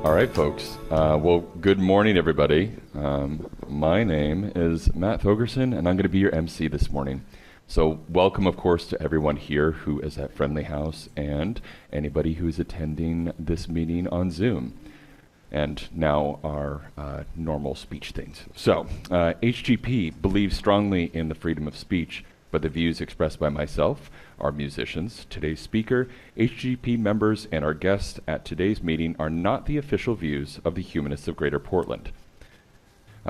All right, folks. Well, good morning, everybody. My name is Matt Thogerson, and I'm going to be your MC this morning. So, welcome, of course, to everyone here who is at Friendly House and anybody who's attending this meeting on Zoom. And now our normal speech things. So, HGP believes strongly in the freedom of speech, but the views expressed by myself, our musicians, today's speaker, HGP members, and our guests at today's meeting are not the official views of the Humanists of Greater Portland.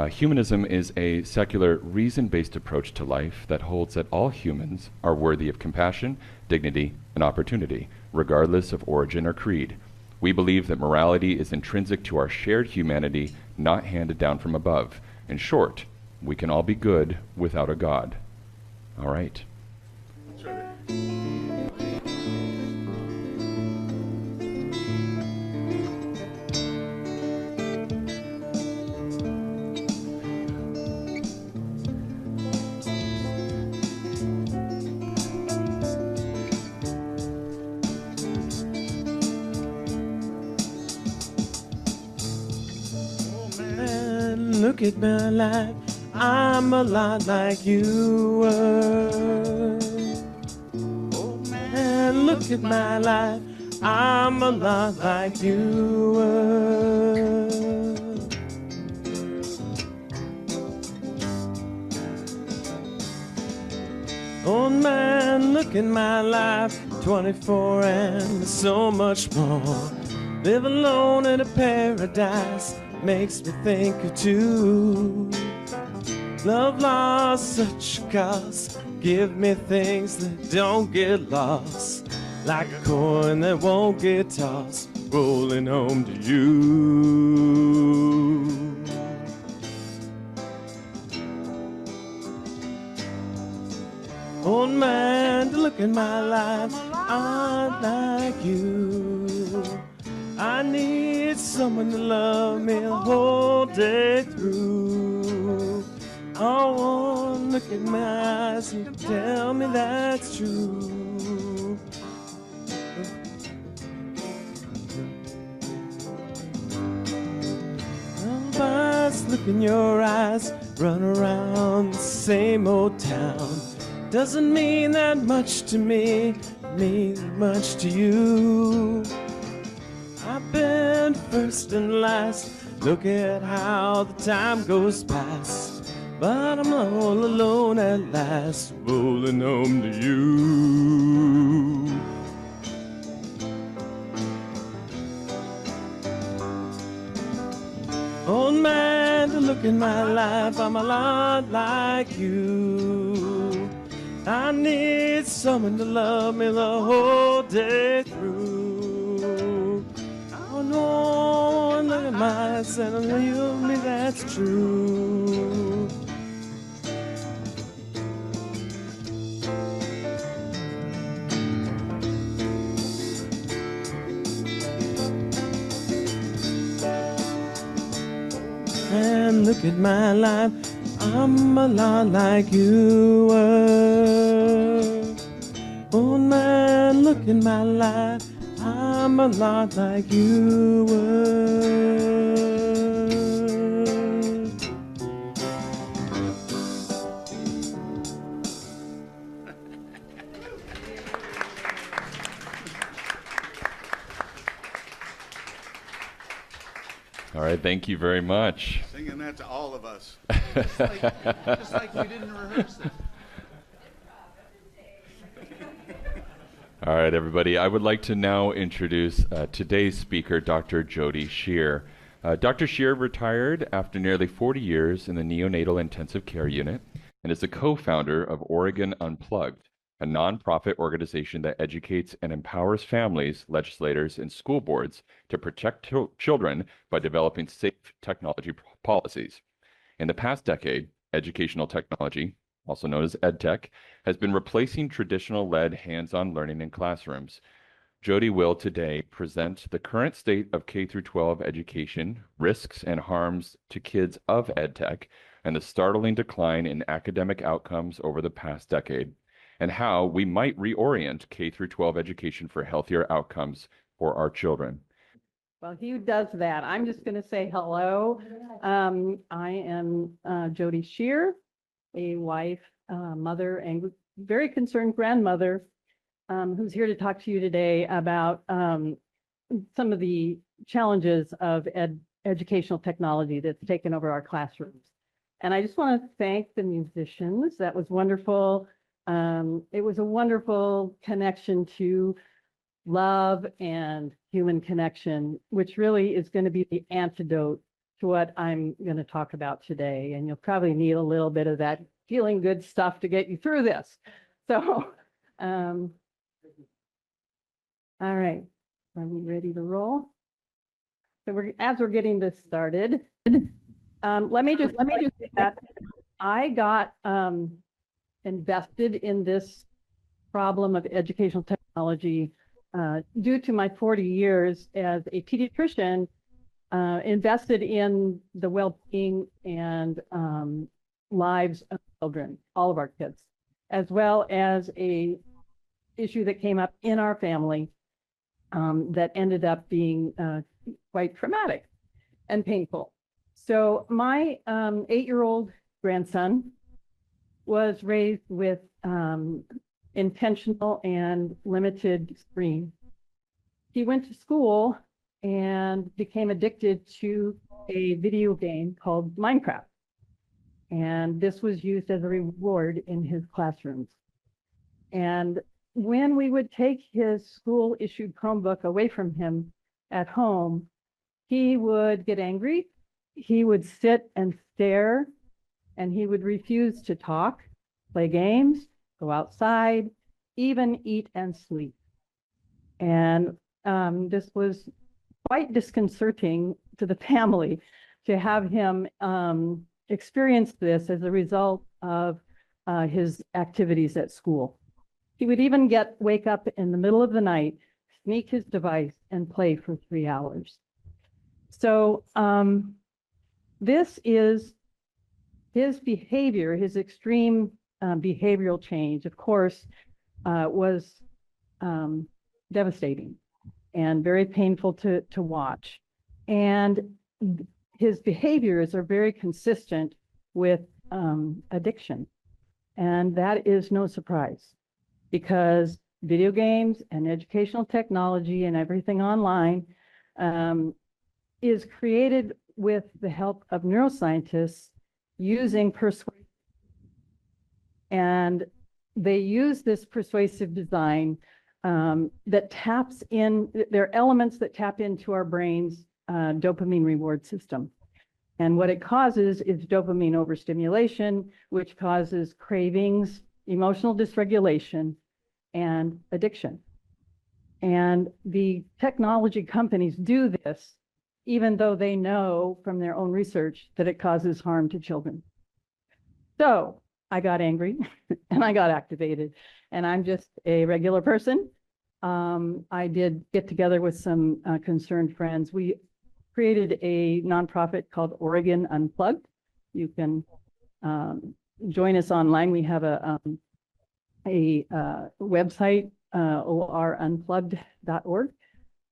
Humanism is a secular, reason-based approach to life that holds that all humans are worthy of compassion, dignity, and opportunity, regardless of origin or creed. We believe that morality is intrinsic to our shared humanity, not handed down from above. In short, we can all be good without a God. All right. Look at my life, I'm a lot like you were. Oh man, look at my life, I'm a lot like you were. Oh man, look at my life, 24 and so much more. Live alone in a paradise makes me think of two. Love lost such a cost. Give me things that don't get lost, like a coin that won't get tossed, rolling home to you. Old man, to look at my life, I'm like you. I need someone to love me the whole day through. Oh, look at my eyes and tell me that's true. Somebody's look in your eyes, run around the same old town. Doesn't mean that much to me, it means much to you. I've been first and last, look at how the time goes past. But I'm all alone at last, rolling home to you. Old man, to look in my life, I'm a lot like you. I need someone to love me the whole day through. Oh no, look at my eyes and tell me that's true. And look at my life, I'm a lot like you were. Oh man, look at my life, I'm a lot like you were. All right, thank you very much. Singing that to all of us. Just like you didn't rehearse it. All right, everybody. I would like to now introduce today's speaker, Dr. Jody Shear. Dr. Shear retired after nearly 40 years in the neonatal intensive care unit and is the co-founder of Oregon Unplugged, a nonprofit organization that educates and empowers families, legislators, and school boards to protect children by developing safe technology policies. In the past decade, educational technology, also known as EdTech, has been replacing traditional led hands-on learning in classrooms. Jody will today present the current state of K-12 education, risks and harms to kids of EdTech, and the startling decline in academic outcomes over the past decade, and how we might reorient K-12 education for healthier outcomes for our children. Well, he does that. I'm just going to say hello. I am Jody Shear, a wife, mother, and very concerned grandmother who's here to talk to you today about some of the challenges of educational technology that's taken over our classrooms. And I just want to thank the musicians. That was wonderful. It was a wonderful connection to love and human connection, which really is going to be the antidote to what I'm going to talk about today. And you'll probably need a little bit of that feeling good stuff to get you through this. So, all right, are we ready to roll? So as we're getting this started, let me just say that I got invested in this problem of educational technology due to my 40 years as a pediatrician, invested in the well-being and lives of children, all of our kids, as well as a issue that came up in our family that ended up being quite traumatic and painful. So my 8-year-old grandson was raised with intentional and limited screen. He went to school and became addicted to a video game called Minecraft. And this was used as a reward in his classrooms. And when we would take his school-issued Chromebook away from him at home, he would get angry, he would sit and stare, and he would refuse to talk, play games, go outside, even eat and sleep. And this was quite disconcerting to the family to have him experience this as a result of his activities at school. He would even wake up in the middle of the night, sneak his device, and play for 3 hours. So this is his behavior, his extreme behavioral change, of course, was devastating and very painful to watch. And his behaviors are very consistent with addiction. And that is no surprise, because video games and educational technology and everything online is created with the help of neuroscientists using persuasion. And they use this persuasive design that taps in, there are elements that tap into our brain's dopamine reward system. And what it causes is dopamine overstimulation, which causes cravings, emotional dysregulation, and addiction. And the technology companies do this even though they know from their own research that it causes harm to children. So I got angry and I got activated, and I'm just a regular person. I did get together with some concerned friends. We created a nonprofit called Oregon Unplugged. You can join us online. We have a website, orunplugged.org,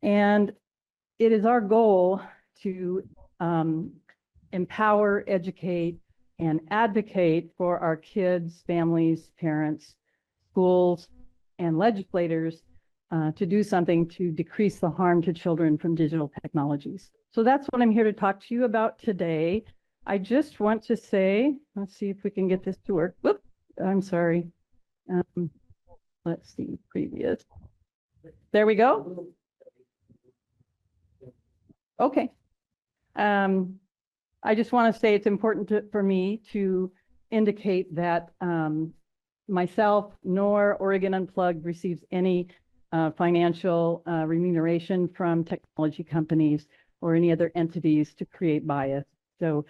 and it is our goal to empower, educate, and advocate for our kids, families, parents, schools, and legislators to do something to decrease the harm to children from digital technologies. So that's what I'm here to talk to you about today. I just want to say, let's see if we can get this to work. Whoop, I'm sorry. Let's see, previous. There we go. Okay. I just want to say it's important for me to indicate that myself nor Oregon Unplugged receives any financial remuneration from technology companies or any other entities to create bias. So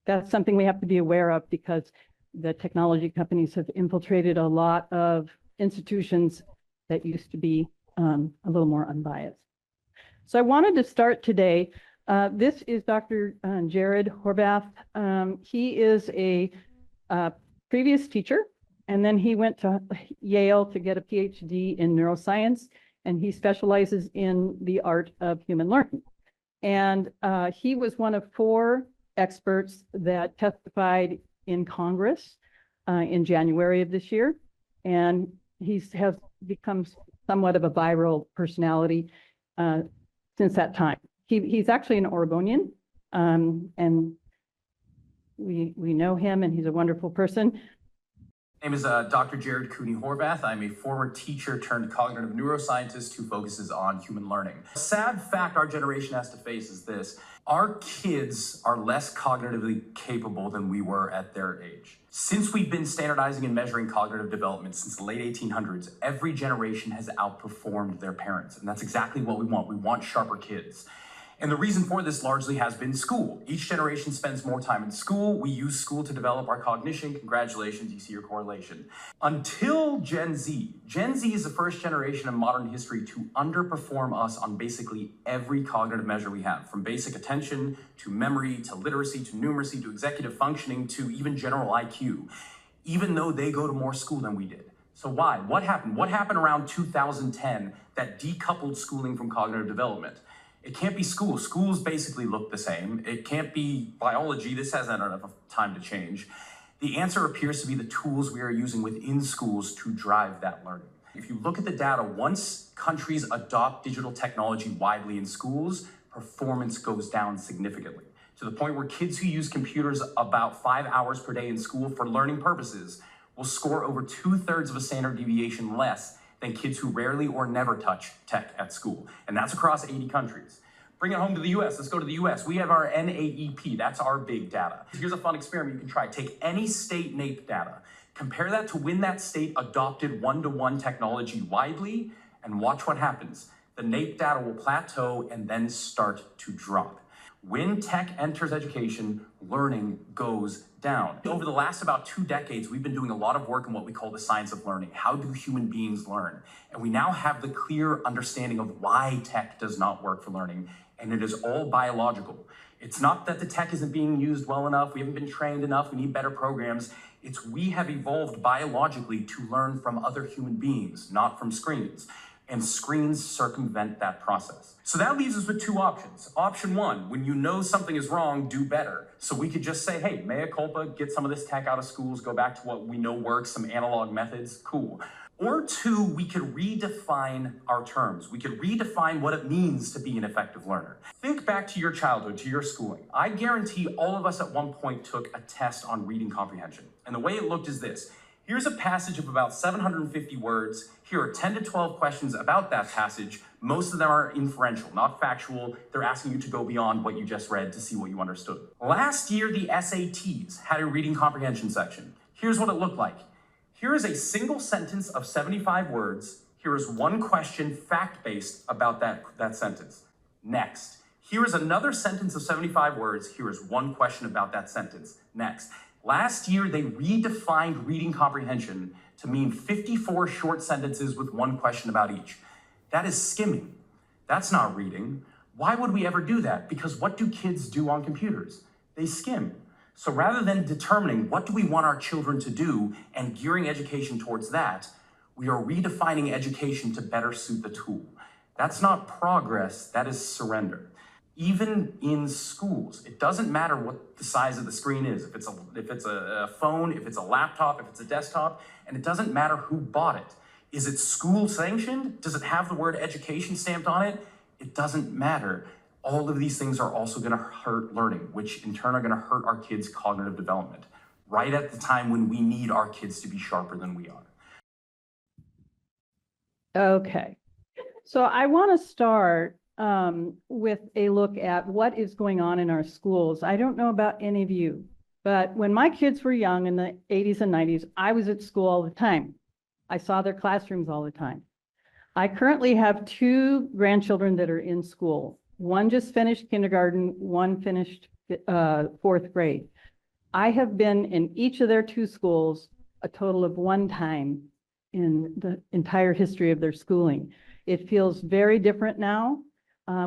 that's something we have to be aware of, because the technology companies have infiltrated a lot of institutions that used to be a little more unbiased. So I wanted to start today. This is Dr. Jared Horvath. He is a previous teacher, and then he went to Yale to get a PhD in neuroscience. and he specializes in the art of human learning. And he was one of 4 experts that testified in Congress in January of this year. And has become somewhat of a viral personality since that time. He's actually an Oregonian, and we know him, and he's a wonderful person. My name is Dr. Jared Cooney Horvath. I'm a former teacher turned cognitive neuroscientist who focuses on human learning. A sad fact our generation has to face is this: our kids are less cognitively capable than we were at their age. Since we've been standardizing and measuring cognitive development since the late 1800s, every generation has outperformed their parents. And that's exactly what we want. We want sharper kids. And the reason for this largely has been school. Each generation spends more time in school. We use school to develop our cognition. Congratulations, you see your correlation. Until Gen Z. Gen Z is the first generation in modern history to underperform us on basically every cognitive measure we have, from basic attention to memory to literacy to numeracy to executive functioning to even general IQ, even though they go to more school than we did. So why? What happened? What happened around 2010 that decoupled schooling from cognitive development? It can't be school. Schools basically look the same. It can't be biology. This hasn't had enough time to change. The answer appears to be the tools we are using within schools to drive that learning. If you look at the data, once countries adopt digital technology widely in schools, performance goes down significantly, to the point where kids who use computers about 5 hours per day in school for learning purposes will score over 2/3 of a standard deviation less than kids who rarely or never touch tech at school. And that's across 80 countries. Bring it home to the US. Let's go to the US. We have our NAEP. That's our big data. Here's a fun experiment you can try. Take any state NAEP data, compare that to when that state adopted one-to-one technology widely, and watch what happens. The NAEP data will plateau and then start to drop. When tech enters education, learning goes down. Over the last about 2 decades, we've been doing a lot of work in what we call the science of learning. How do human beings learn? And we now have the clear understanding of why tech does not work for learning, and it is all biological. It's not that the tech isn't being used well enough, we haven't been trained enough, we need better programs. It's we have evolved biologically to learn from other human beings, not from screens. And screens circumvent that process. So that leaves us with 2 options. Option 1, when you know something is wrong, do better. So we could just say, hey, mea culpa, get some of this tech out of schools, go back to what we know works, some analog methods, cool. Or 2, we could redefine our terms. We could redefine what it means to be an effective learner. Think back to your childhood, to your schooling. I guarantee all of us at one point took a test on reading comprehension. And the way it looked is this. Here's a passage of about 750 words. Here are 10 to 12 questions about that passage. Most of them are inferential, not factual. They're asking you to go beyond what you just read to see what you understood. Last year, the SATs had a reading comprehension section. Here's what it looked like. Here is a single sentence of 75 words. Here is one question, fact-based, about that sentence. Next. Here is another sentence of 75 words. Here is one question about that sentence. Next. Last year, they redefined reading comprehension to mean 54 short sentences with one question about each. That is skimming. That's not reading. Why would we ever do that? Because what do kids do on computers? They skim. So rather than determining what do we want our children to do and gearing education towards that, we are redefining education to better suit the tool. That's not progress, that is surrender. Even in schools, it doesn't matter what the size of the screen is. If it's a phone, if it's a laptop, if it's a desktop, and it doesn't matter who bought it. Is it school sanctioned? Does it have the word education stamped on it? It doesn't matter. All of these things are also gonna hurt learning, which in turn are gonna hurt our kids' cognitive development, right at the time when we need our kids to be sharper than we are. Okay, so I want to start with a look at what is going on in our schools. I don't know about any of you, but when my kids were young in the 80s and 90s, I was at school all the time. I saw their classrooms all the time. I currently have 2 grandchildren that are in school. One just finished kindergarten, one finished 4th grade. I have been in each of their 2 schools a total of 1 time in the entire history of their schooling. It feels very different now.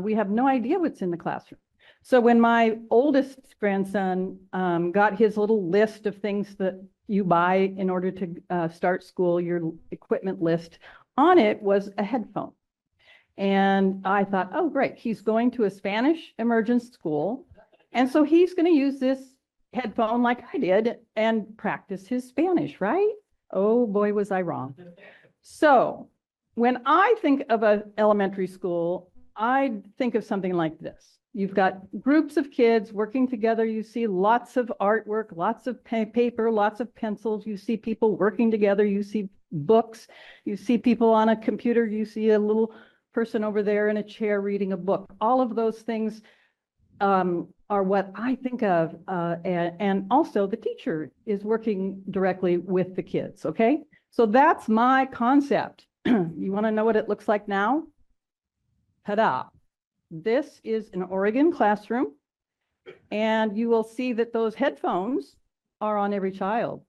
We have no idea what's in the classroom. So when my oldest grandson got his little list of things that you buy in order to start school, your equipment list, on it was a headphone. And I thought, oh, great, he's going to a Spanish immersion school. And so he's going to use this headphone like I did and practice his Spanish, right? Oh boy, was I wrong. So when I think of an elementary school, I think of something like this. You've got groups of kids working together. You see lots of artwork, lots of paper, lots of pencils. You see people working together. You see books. You see people on a computer. You see a little person over there in a chair reading a book. All of those things are what I think of. And also the teacher is working directly with the kids, okay? So that's my concept. You want to know what it looks like now? Ta-da. This is an Oregon classroom, and you will see that those headphones are on every child.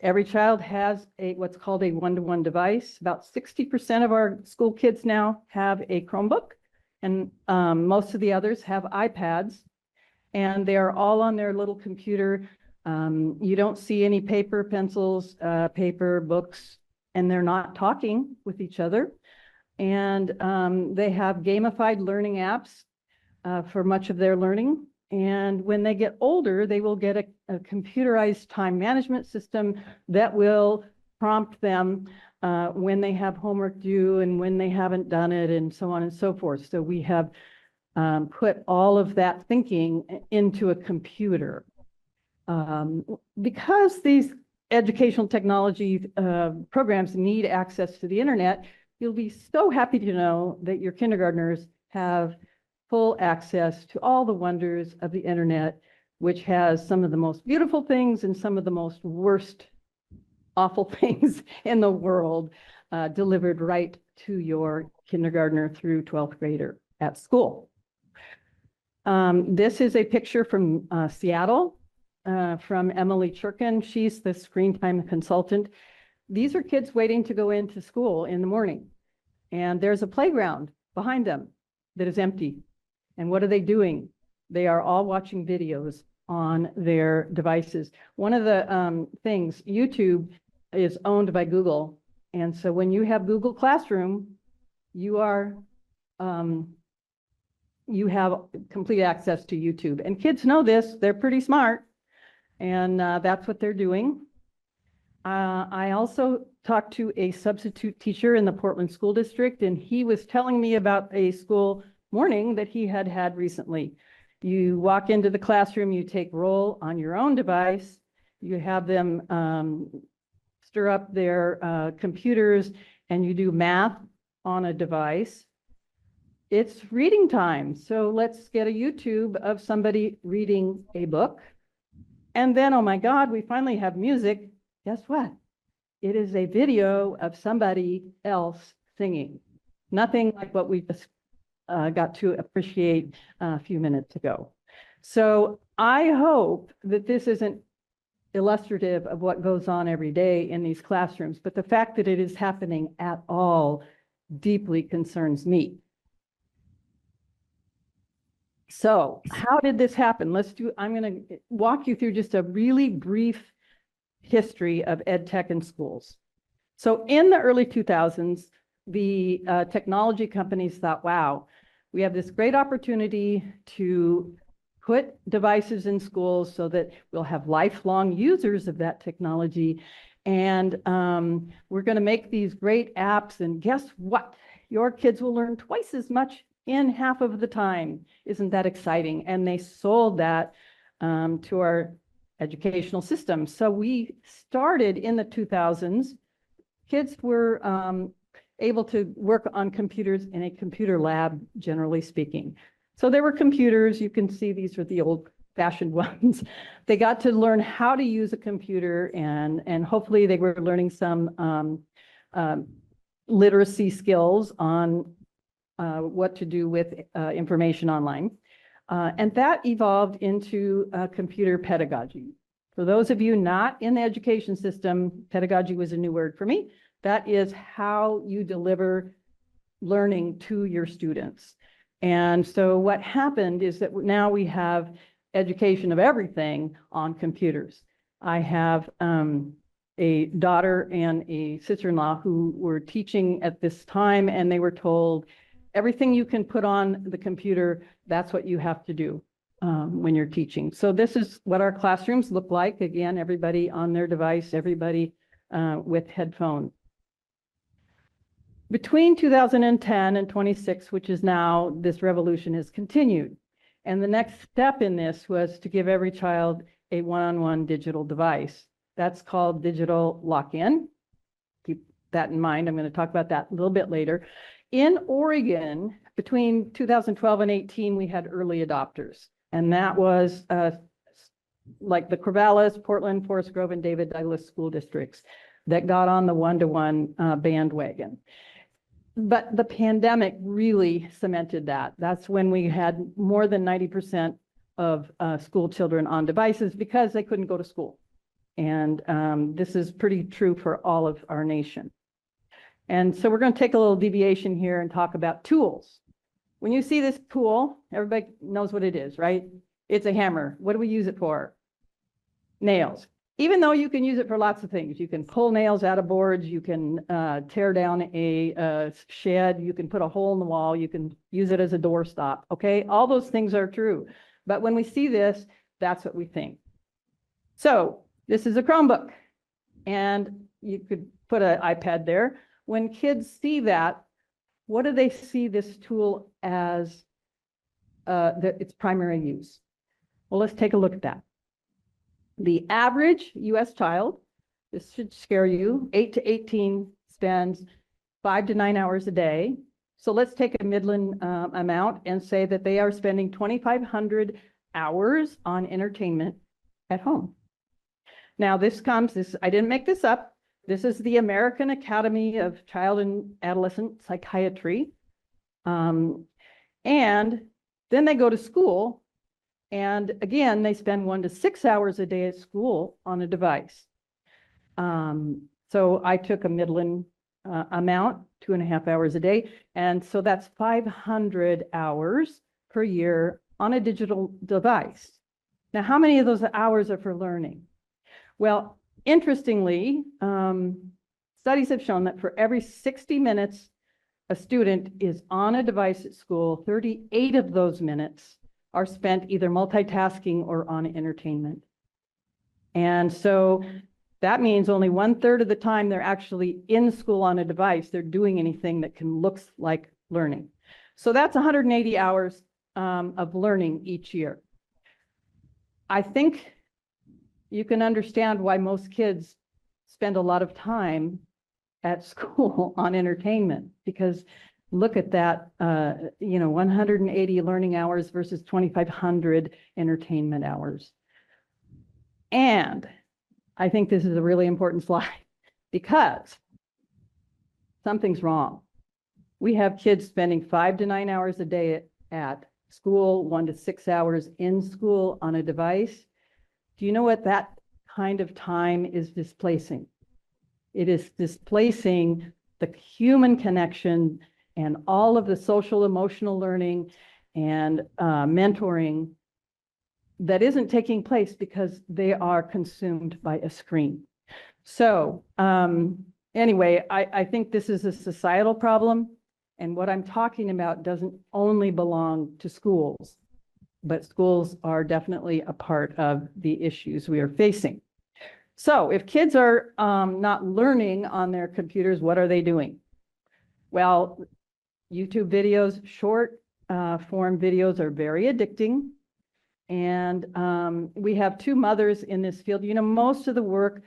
Every child has what's called a one-to-one device. About 60% of our school kids now have a Chromebook, and most of the others have iPads, and they are all on their little computer. You don't see any paper, pencils, paper, books, and they're not talking with each other. And they have gamified learning apps for much of their learning. And when they get older, they will get a computerized time management system that will prompt them when they have homework due and when they haven't done it, and so on and so forth. So we have put all of that thinking into a computer. Because these educational technology programs need access to the internet, you'll be so happy to know that your kindergartners have full access to all the wonders of the internet, which has some of the most beautiful things and some of the most worst, awful things in the world delivered right to your kindergartner through 12th grader at school. This is a picture from Seattle, from Emily Churkin. She's the screen time consultant. These are kids waiting to go into school in the morning, and there's a playground behind them that is empty. And what are they doing? They are all watching videos on their devices. One of the things, YouTube is owned by Google. And so when you have Google Classroom, you have complete access to YouTube. And kids know this, they're pretty smart. And that's what they're doing. I also talked to a substitute teacher in the Portland School District, and he was telling me about a school morning that he had had recently. You walk into the classroom, you take roll on your own device, you have them stir up their computers, and you do math on a device. It's reading time. So let's get a YouTube of somebody reading a book. And then, oh my God, we finally have music. Guess what? It is a video of somebody else singing. Nothing like what we just got to appreciate a few minutes ago. So I hope that this isn't illustrative of what goes on every day in these classrooms, but the fact that it is happening at all deeply concerns me. So how did this happen? I'm going to walk you through just a really brief history of ed tech in schools. So in the early 2000s, the technology companies thought, wow, we have this great opportunity to put devices in schools so that we'll have lifelong users of that technology. And we're going to make these great apps. And guess what? Your kids will learn twice as much in half of the time. Isn't that exciting? And they sold that to our educational system. So we started in the 2000s. Kids were able to work on computers in a computer lab, generally speaking. So there were computers. You can see these are the old-fashioned ones. They got to learn how to use a computer, and hopefully they were learning some literacy skills on what to do with information online. And that evolved into computer pedagogy. For those of you not in the education system, pedagogy was a new word for me. That is how you deliver learning to your students. And so what happened is that now we have education of everything on computers. I have a daughter and a sister-in-law who were teaching at this time, and they were told everything you can put on the computer, that's what you have to do when you're teaching. So this is what our classrooms look like. Again, everybody on their device, everybody with headphones. Between 2010 and 26, which is now, this revolution has continued. And the next step in this was to give every child a one-on-one digital device. That's called digital lock-in. Keep that in mind. I'm going to talk about that a little bit later. In Oregon, between 2012 and 18, we had early adopters. And that was like the Corvallis, Portland, Forest Grove, and David Douglas school districts that got on the one-to-one bandwagon. But the pandemic really cemented that. That's when we had more than 90% of school children on devices because they couldn't go to school. And this is pretty true for all of our nation. And so we're going to take a little deviation here and talk about tools. When you see this tool, everybody knows what it is, right? It's a hammer. What do we use it for? Nails. Even though you can use it for lots of things. You can pull nails out of boards, you can tear down a shed, you can put a hole in the wall, you can use it as a doorstop, okay? All those things are true. But when we see this, that's what we think. So this is a Chromebook, and you could put an iPad there. When kids see that, what do they see this tool as its primary use? Well, let's take a look at that. The average US child, this should scare you, 8 to 18 spends 5 to 9 hours a day. So let's take a Midland amount and say that they are spending 2,500 hours on entertainment at home. Now I didn't make this up. This is the American Academy of Child and Adolescent Psychiatry. And then they go to school. And again, they spend 1 to 6 hours a day at school on a device. So I took a Midland amount, 2.5 hours a day. And so that's 500 hours per year on a digital device. Now, how many of those hours are for learning? Well, interestingly, studies have shown that for every 60 minutes a student is on a device at school, 38 of those minutes are spent either multitasking or on entertainment. And so that means only 1/3 of the time they're actually in school on a device, they're doing anything that can look like learning. So that's 180 hours of learning each year. I think you can understand why most kids spend a lot of time at school on entertainment, because look at that, 180 learning hours versus 2,500 entertainment hours. And I think this is a really important slide because something's wrong. We have kids spending 5 to 9 hours a day at school, 1 to 6 hours in school on a device. Do you know what that kind of time is displacing? It is displacing the human connection and all of the social emotional learning and mentoring that isn't taking place because they are consumed by a screen. So anyway, I think this is a societal problem. And what I'm talking about doesn't only belong to schools, but schools are definitely a part of the issues we are facing. So if kids are not learning on their computers, what are they doing? Well, YouTube videos, short form videos are very addicting. And we have 2 mothers in this field. You know, most of the work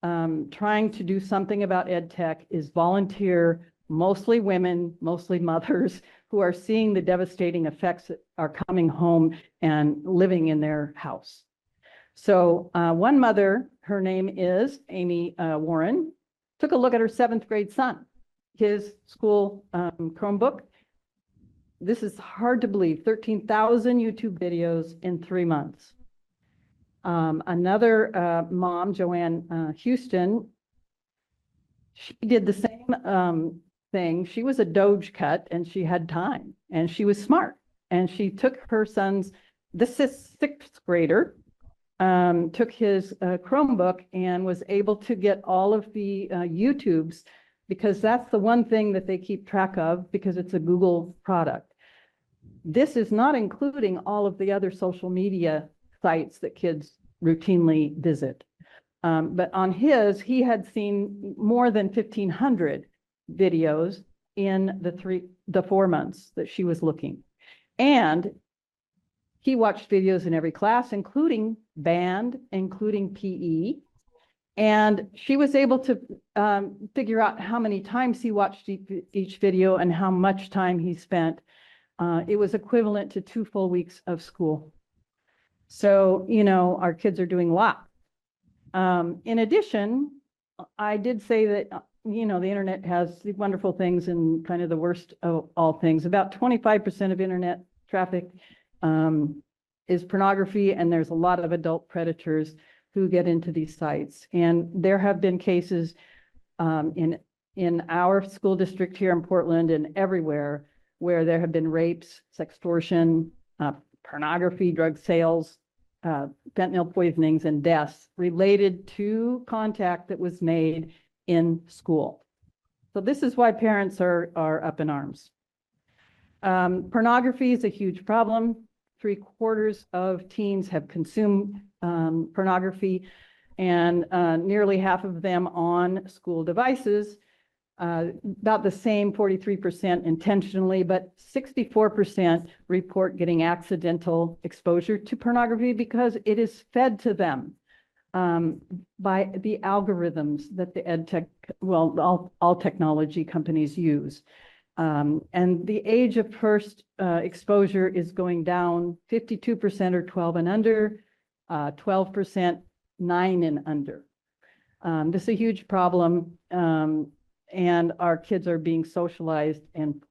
trying to do something about ed tech is volunteer, mostly women, mostly mothers who are seeing the devastating effects that are coming home and living in their house. So one mother, her name is Amy Warren, took a look at her 7th grade son, his school Chromebook. This is hard to believe, 13,000 YouTube videos in 3 months. Another mom, Joanne Houston, she did the same thing. She was a Doge cut and she had time and she was smart. And she took her son's, this is 6th grader, took his Chromebook and was able to get all of the YouTubes because that's the one thing that they keep track of because it's a Google product. This is not including all of the other social media sites that kids routinely visit. But on his, he had seen more than 1,500 videos in the 4 months that she was looking. And he watched videos in every class, including band, including PE. And she was able to figure out how many times he watched each video and how much time he spent. It was equivalent to 2 full weeks of school. So, you know, our kids are doing a lot. In addition, I did say that, you know, the internet has wonderful things and kind of the worst of all things. About 25% of internet traffic is pornography, and there's a lot of adult predators who get into these sites. And there have been cases in our school district here in Portland and everywhere where there have been rapes, sextortion, pornography, drug sales, fentanyl poisonings, and deaths related to contact that was made in school. So this is why parents are up in arms. Pornography is a huge problem. 3/4 of teens have consumed pornography, and nearly half of them on school devices. About the same, 43% intentionally, but 64% report getting accidental exposure to pornography because it is fed to them by the algorithms that the all technology companies use. And the age of first exposure is going down. 52% are 12 and under, 12% 9 and under. This is a huge problem. And our kids are being socialized and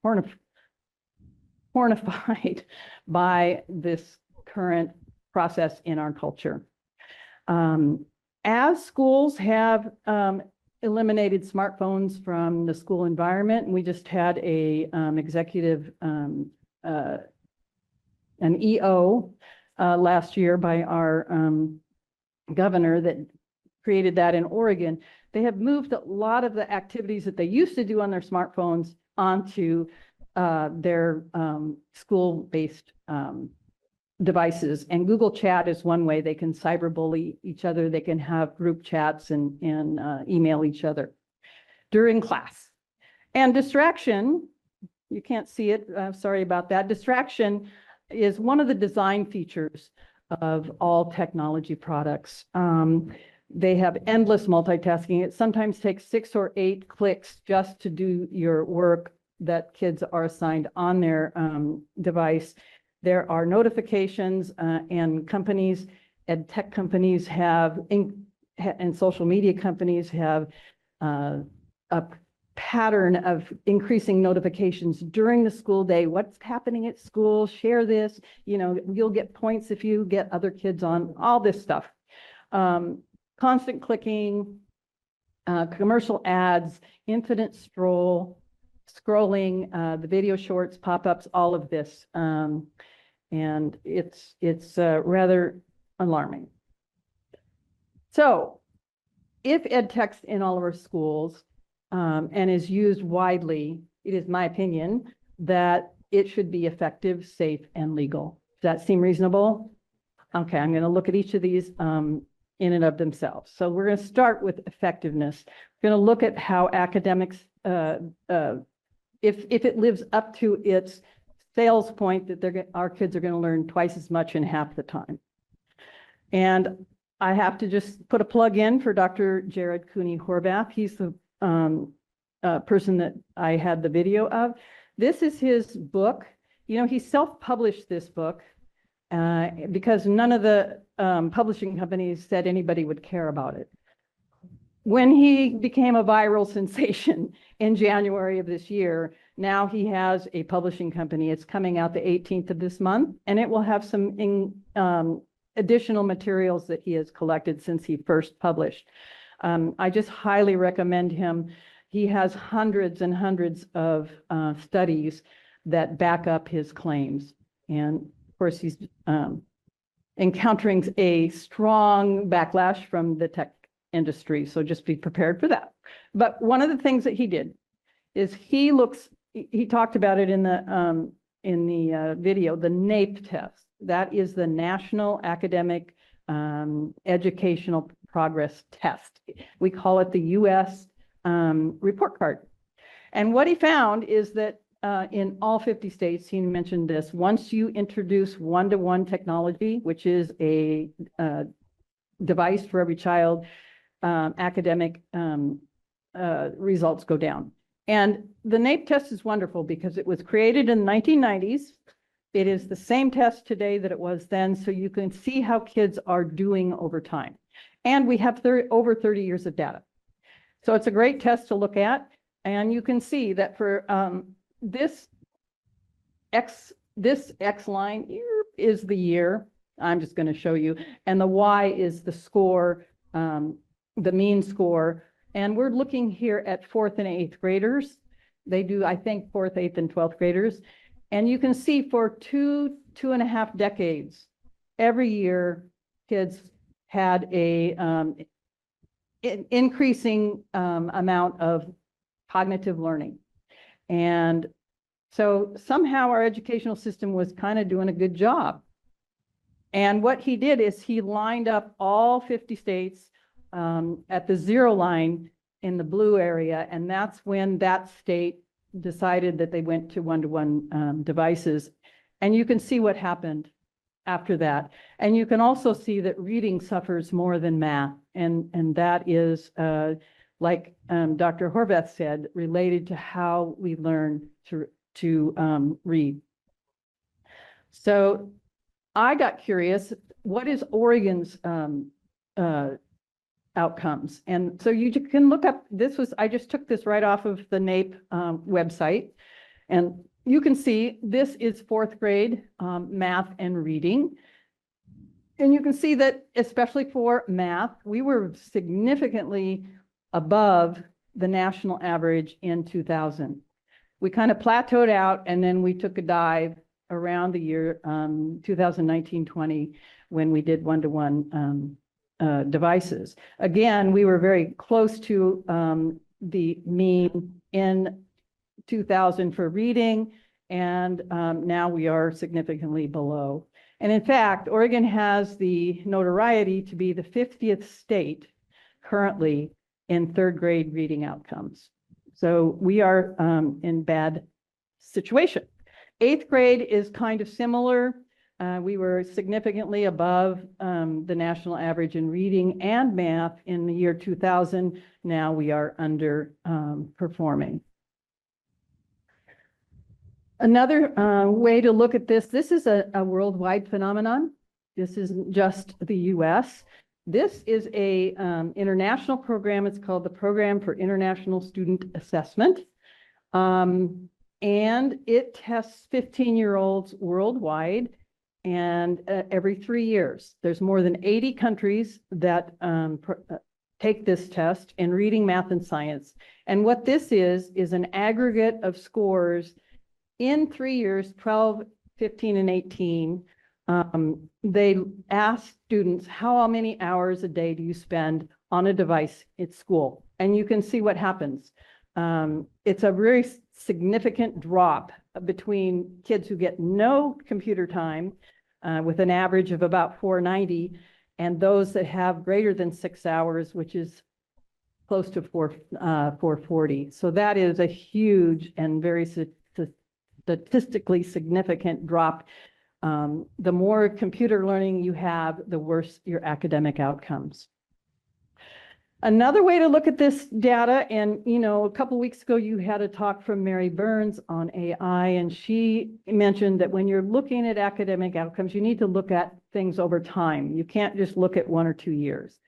pornified by this current process in our culture. As schools have eliminated smartphones from the school environment, and we just had a executive, an EO last year by our governor that created that in Oregon. They have moved a lot of the activities that they used to do on their smartphones onto their school-based devices. And Google Chat is one way they can cyberbully each other. They can have group chats and email each other during class. And distraction, you can't see it, sorry about that. Distraction is one of the design features of all technology products. They have endless multitasking. It sometimes takes 6 or 8 clicks just to do your work that kids are assigned on their device. There are notifications and companies, ed tech companies have, and social media companies have a pattern of increasing notifications during the school day. What's happening at school? Share this. You know, you'll get points if you get other kids on, all this stuff. Constant clicking, commercial ads, infinite scrolling, the video shorts, pop-ups, all of this. And it's rather alarming. So if ed tech's in all of our schools and is used widely, it is my opinion that it should be effective, safe, and legal. Does that seem reasonable? Okay, I'm going to look at each of these in and of themselves. So we're going to start with effectiveness. We're going to look at how academics, if it lives up to its sales point that our kids are going to learn twice as much in half the time. And I have to just put a plug in for Dr. Jared Cooney Horvath. He's the person that I had the video of. This is his book. You know, he self-published this book because none of the publishing companies said anybody would care about it. When he became a viral sensation in January of this year, now he has a publishing company. It's coming out the 18th of this month, and it will have some additional materials that he has collected since he first published. I just highly recommend him. He has hundreds and hundreds of studies that back up his claims. And of course, he's encountering a strong backlash from the tech industry. So just be prepared for that. But one of the things that he did is he talked about it in the video, the NAEP test. That is the National Academic Educational Progress Test. We call it the US report card. And what he found is that in all 50 states, he mentioned this, once you introduce one-to-one technology, which is a device for every child, academic results go down. And the NAEP test is wonderful because it was created in the 1990s. It is the same test today that it was then, so you can see how kids are doing over time. And we have over 30 years of data. So it's a great test to look at. And you can see that for this X line here is the year. I'm just going to show you. And the Y is the score, the mean score. And we're looking here at 4th and 8th graders. They do, I think, 4th, 8th, and 12th graders. And you can see for two and a half decades, every year, kids had a increasing amount of cognitive learning. And so somehow our educational system was kind of doing a good job. And what he did is he lined up all 50 states at the 0 line in the blue area, and that's when that state decided that they went to one-to-one devices. And you can see what happened after that. And you can also see that reading suffers more than math, and that is, like Dr. Horvath said, related to how we learn to read. So I got curious, what is Oregon's outcomes? And so you can look up, I just took this right off of the NAEP website, and you can see this is 4th grade math and reading. And you can see that, especially for math, we were significantly above the national average in 2000. We kind of plateaued out, and then we took a dive around the year 2019-20 when we did one-to-one devices. Again, we were very close to the mean in 2000 for reading, and now we are significantly below. And in fact, Oregon has the notoriety to be the 50th state currently in 3rd grade reading outcomes. So we are in bad situation. 8th grade is kind of similar. We were significantly above the national average in reading and math in the year 2000. Now we are underperforming. Another way to look at this is a worldwide phenomenon. This isn't just the US. This is a international program. It's called the Program for International Student Assessment. And it tests 15-year-olds worldwide, and every 3 years. There's more than 80 countries that take this test in reading, math, and science. And what this is an aggregate of scores in 3 years, 12, 15, and 18. They ask students, how many hours a day do you spend on a device at school? And you can see what happens. It's a very significant drop between kids who get no computer time with an average of about 490, and those that have greater than 6 hours, which is close to 440. So that is a huge and very statistically significant drop. The more computer learning you have, the worse your academic outcomes. Another way to look at this data, and a couple weeks ago you had a talk from Mary Burns on AI, and she mentioned that when you're looking at academic outcomes, you need to look at things over time. You can't just look at 1 or 2 years.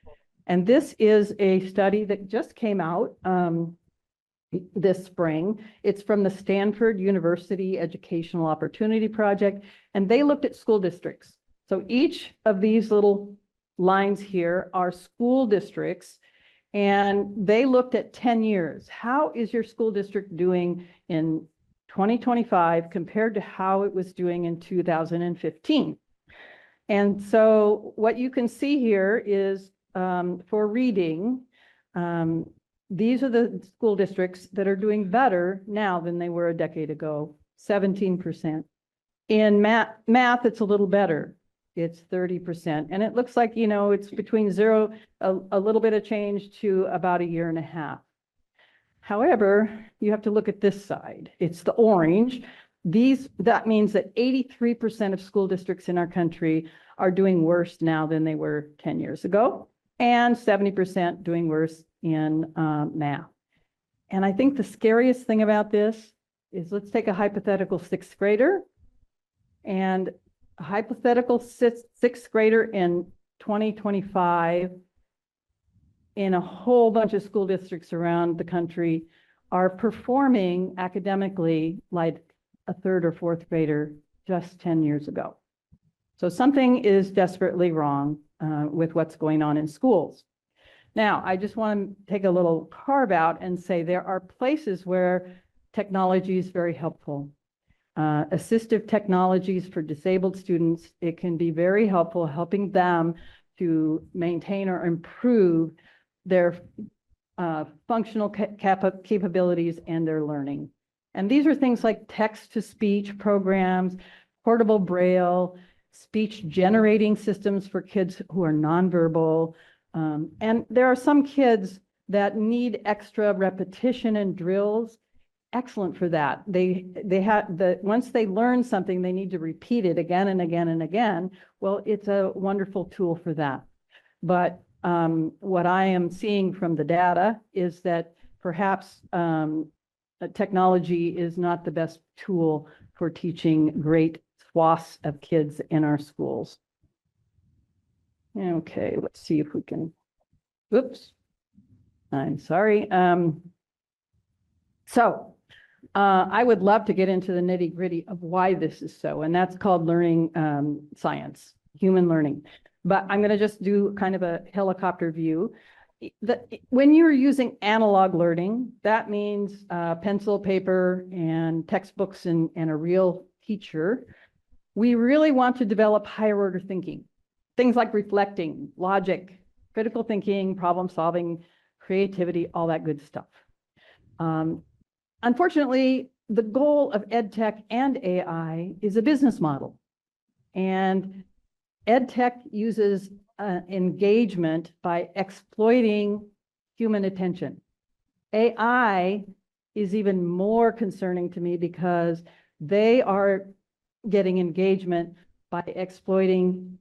And this is a study that just came out this spring. It's from the Stanford University Educational Opportunity Project, and they looked at school districts. So each of these little lines here are school districts, and they looked at 10 years. How is your school district doing in 2025 compared to how it was doing in 2015? And so what you can see here is for reading, these are the school districts that are doing better now than they were a decade ago, 17%. In math, it's a little better. It's 30%. And it looks like, you know, it's between zero, a little bit of change to about a year and a half. However, you have to look at this side. It's the orange. That means that 83% of school districts in our country are doing worse now than they were 10 years ago, and 70% doing worse in math. And I think the scariest thing about this is, let's take a hypothetical sixth grader, and a hypothetical sixth grader in 2025 in a whole bunch of school districts around the country are performing academically like a third or fourth grader just 10 years ago. So something is desperately wrong with what's going on in schools. Now, I just want to take a little carve out and say there are places where technology is very helpful. Assistive technologies for disabled students, it can be very helpful helping them to maintain or improve their functional capabilities and their learning. And these are things like text-to-speech programs, portable braille, speech generating systems for kids who are nonverbal. And there are some kids that need extra repetition and drills. Excellent for that. Once they learn something, they need to repeat it again and again and again. Well, it's a wonderful tool for that. But what I am seeing from the data is that perhaps technology is not the best tool for teaching great swaths of kids in our schools. Okay, let's see if we can, oops, I'm sorry. I would love to get into the nitty gritty of why this is so, and that's called learning science, human learning. But I'm going to just do kind of a helicopter view. When you're using analog learning, that means pencil, paper, and textbooks and a real teacher. We really want to develop higher order thinking. Things like reflecting, logic, critical thinking, problem solving, creativity, all that good stuff. Unfortunately, the goal of EdTech and AI is a business model. And EdTech uses engagement by exploiting human attention. AI is even more concerning to me because they are getting engagement by exploiting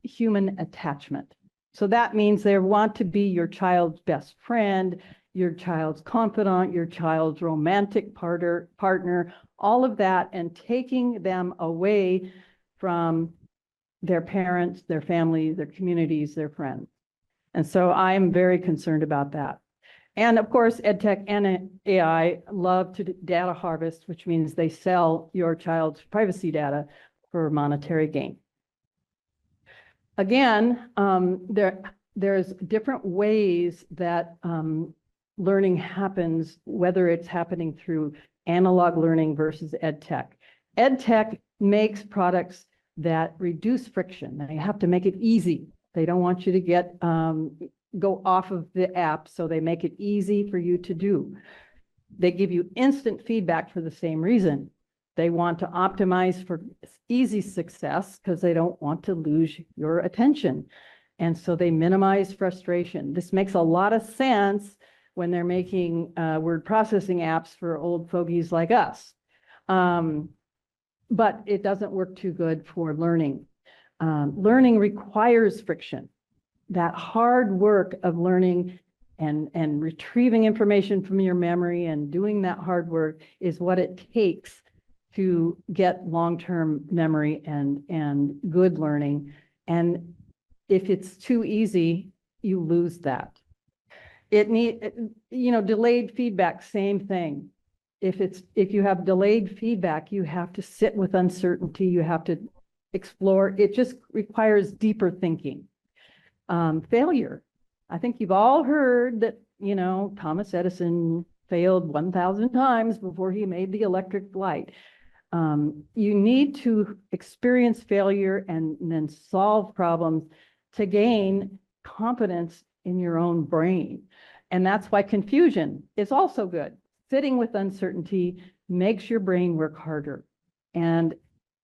human attachment. So that means they want to be your child's best friend, your child's confidant, your child's romantic partner, all of that, and taking them away from their parents, their families, their communities, their friends. And so I'm very concerned about that. And of course, EdTech and AI love to data harvest, which means they sell your child's privacy data for monetary gain. Again, there's different ways that learning happens, whether it's happening through analog learning versus EdTech. EdTech makes products that reduce friction. They have to make it easy. They don't want you to go off of the app, so they make it easy for you to do. They give you instant feedback for the same reason. They want to optimize for easy success because they don't want to lose your attention. And so they minimize frustration. This makes a lot of sense when they're making word processing apps for old fogies like us. But it doesn't work too good for learning. Learning requires friction. That hard work of learning and retrieving information from your memory and doing that hard work is what it takes to get long-term memory and good learning. And if it's too easy, you lose that. Delayed feedback, same thing. If you have delayed feedback, you have to sit with uncertainty, you have to explore. It just requires deeper thinking. Failure. I think you've all heard that, Thomas Edison failed 1,000 times before he made the electric light. You need to experience failure and then solve problems to gain confidence in your own brain. And that's why confusion is also good. Sitting with uncertainty makes your brain work harder. And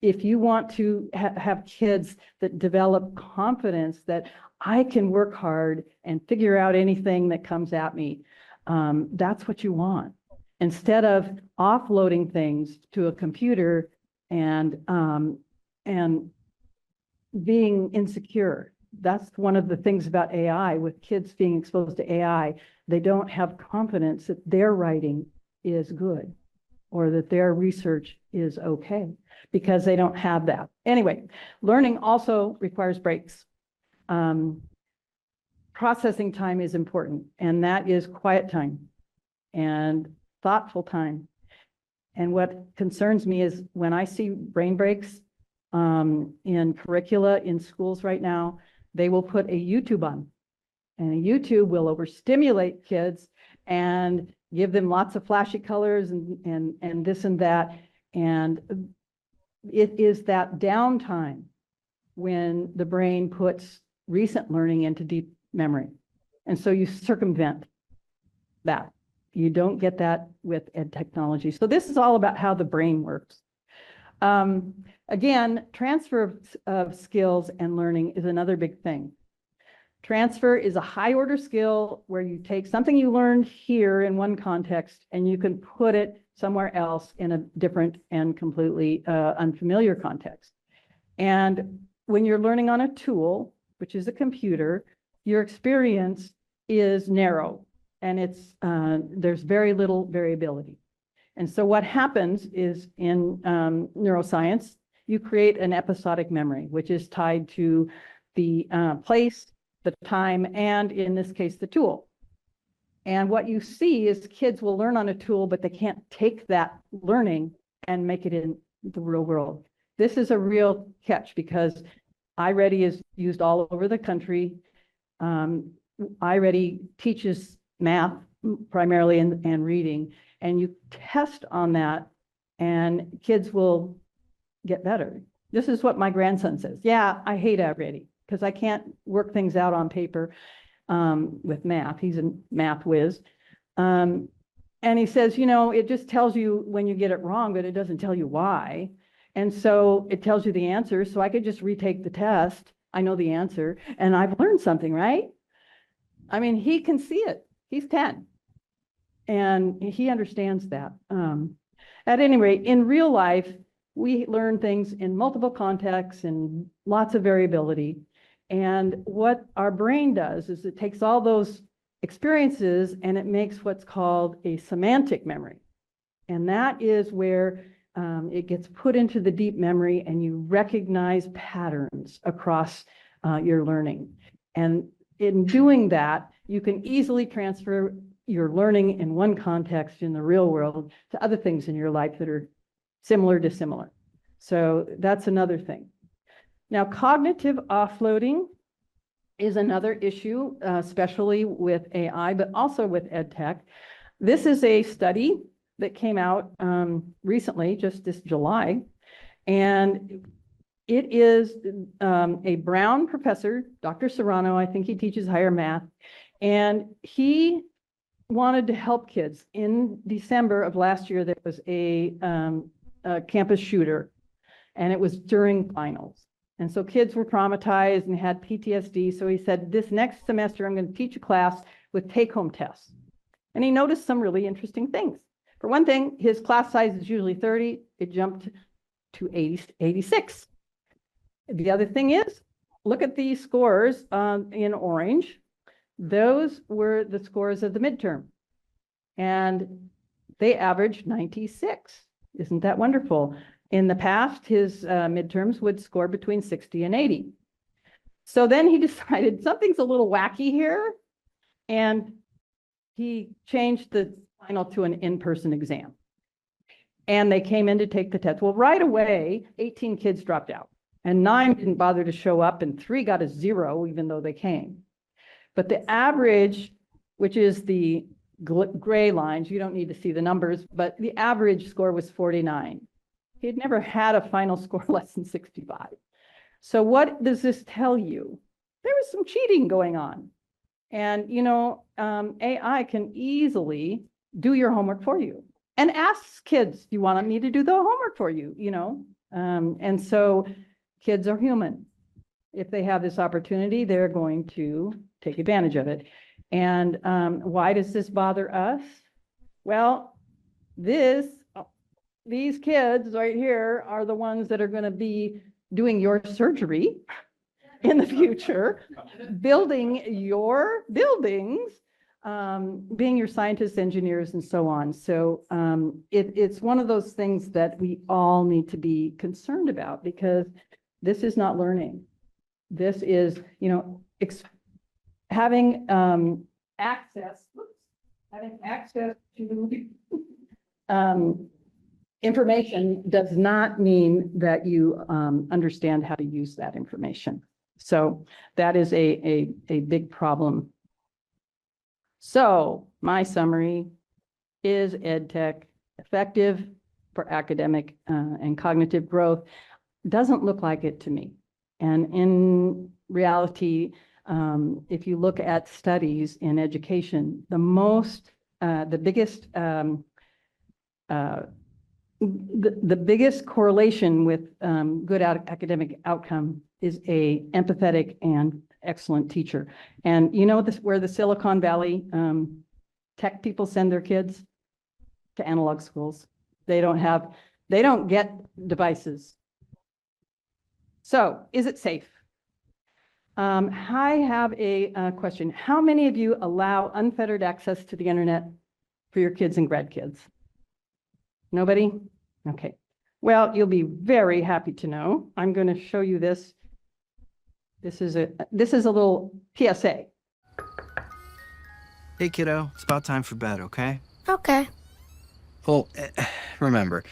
if you want to have kids that develop confidence that I can work hard and figure out anything that comes at me, that's what you want. Instead of offloading things to a computer and being insecure. That's one of the things about AI. With kids being exposed to AI, they don't have confidence that their writing is good or that their research is okay because they don't have that. Anyway, learning also requires breaks. Processing time is important, and that is quiet time and thoughtful time. And what concerns me is when I see brain breaks in curricula in schools right now, they will put a YouTube on, and a YouTube will overstimulate kids and give them lots of flashy colors and this and that. And it is that downtime when the brain puts recent learning into deep memory. And so you circumvent that. You don't get that with ed technology. So this is all about how the brain works. Again, transfer of skills and learning is another big thing. Transfer is a high order skill where you take something you learned here in one context and you can put it somewhere else in a different and completely unfamiliar context. And when you're learning on a tool, which is a computer, your experience is narrow and there's very little variability. And so what happens is in neuroscience, you create an episodic memory, which is tied to the place, the time, and in this case, the tool. And what you see is kids will learn on a tool, but they can't take that learning and make it in the real world. This is a real catch because iReady is used all over the country. iReady teaches math primarily and reading, and you test on that and kids will get better. This is what my grandson says. Yeah, I hate iReady because I can't work things out on paper with math. He's a math whiz. And he says, you know, it just tells you when you get it wrong, but it doesn't tell you why. And so it tells you the answer. So I could just retake the test. I know the answer and I've learned something, right? I mean, he can see it. He's 10 and he understands that. At any rate, in real life, we learn things in multiple contexts and lots of variability. And what our brain does is it takes all those experiences and it makes what's called a semantic memory. And that is where it gets put into the deep memory and you recognize patterns across your learning. And in doing that, you can easily transfer your learning in one context in the real world to other things in your life that are similar to similar. So that's another thing. Now, cognitive offloading is another issue, especially with AI, but also with ed tech. This is a study that came out recently, just this July, and it is a Brown professor, Dr. Serrano, I think he teaches higher math, and he wanted to help kids. In December of last year, there was a campus shooter, and it was during finals. And so kids were traumatized and had PTSD. So he said, this next semester, I'm going to teach a class with take-home tests. And he noticed some really interesting things. For one thing, his class size is usually 30. It jumped to 86. The other thing is, look at the scores in orange. Those were the scores of the midterm. And they averaged 96. Isn't that wonderful? In the past, his midterms would score between 60 and 80. So then he decided something's a little wacky here. And he changed the final to an in-person exam. And they came in to take the test. Well, right away, 18 kids dropped out. And 9 didn't bother to show up. And 3 got a 0, even though they came. But the average, which is the gray lines, you don't need to see the numbers, but the average score was 49. He had never had a final score less than 65. So what does this tell you? there was some cheating going on. And, AI can easily do your homework for you and ask kids, do you want me to do the homework for you? And so kids are human. If they have this opportunity, they're going to take advantage of it. And why does this bother us? Well, these kids right here are the ones that are going to be doing your surgery in the future, building your buildings, being your scientists, engineers, and so on. So it's one of those things that we all need to be concerned about, because this is not learning. This is, having access to information does not mean that you understand how to use that information. So that is a big problem. So my summary is EdTech effective for academic and cognitive growth? Doesn't look like it to me. And in reality, if you look at studies in education, the biggest correlation with good academic outcome is a empathetic and excellent teacher. And where the Silicon Valley tech people send their kids? To analog schools. They don't get devices. So is it safe? I have a question. How many of you allow unfettered access to the internet for your kids and grandkids? Nobody? Okay. Well, you'll be very happy to know. I'm going to show you this. This is a little PSA. Hey, kiddo, it's about time for bed, okay? Okay. Well, remember,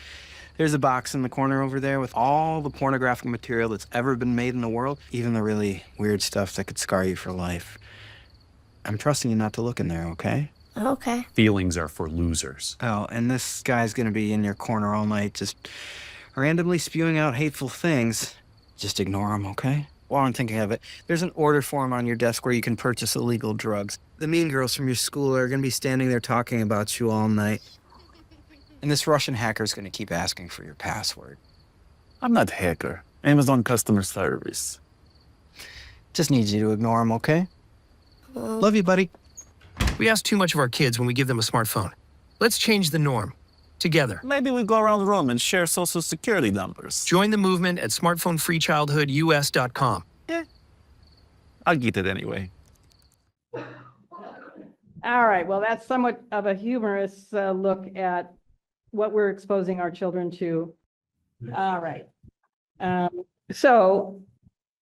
there's a box in the corner over there with all the pornographic material that's ever been made in the world, even the really weird stuff that could scar you for life. I'm trusting you not to look in there, okay? Okay. Feelings are for losers. Oh, and this guy's gonna be in your corner all night, just randomly spewing out hateful things. Just ignore him, okay? While I'm thinking of it, there's an order form on your desk where you can purchase illegal drugs. The mean girls from your school are gonna be standing there talking about you all night. And this Russian hacker's gonna keep asking for your password. I'm not hacker. Amazon customer service. Just need you to ignore him, okay? Love you, buddy. We ask too much of our kids when we give them a smartphone. Let's change the norm. Together. Maybe we go around the room and share social security numbers. Join the movement at smartphonefreechildhoodus.com. I'll get it anyway. All right, well, that's somewhat of a humorous look at what we're exposing our children to. All right. So,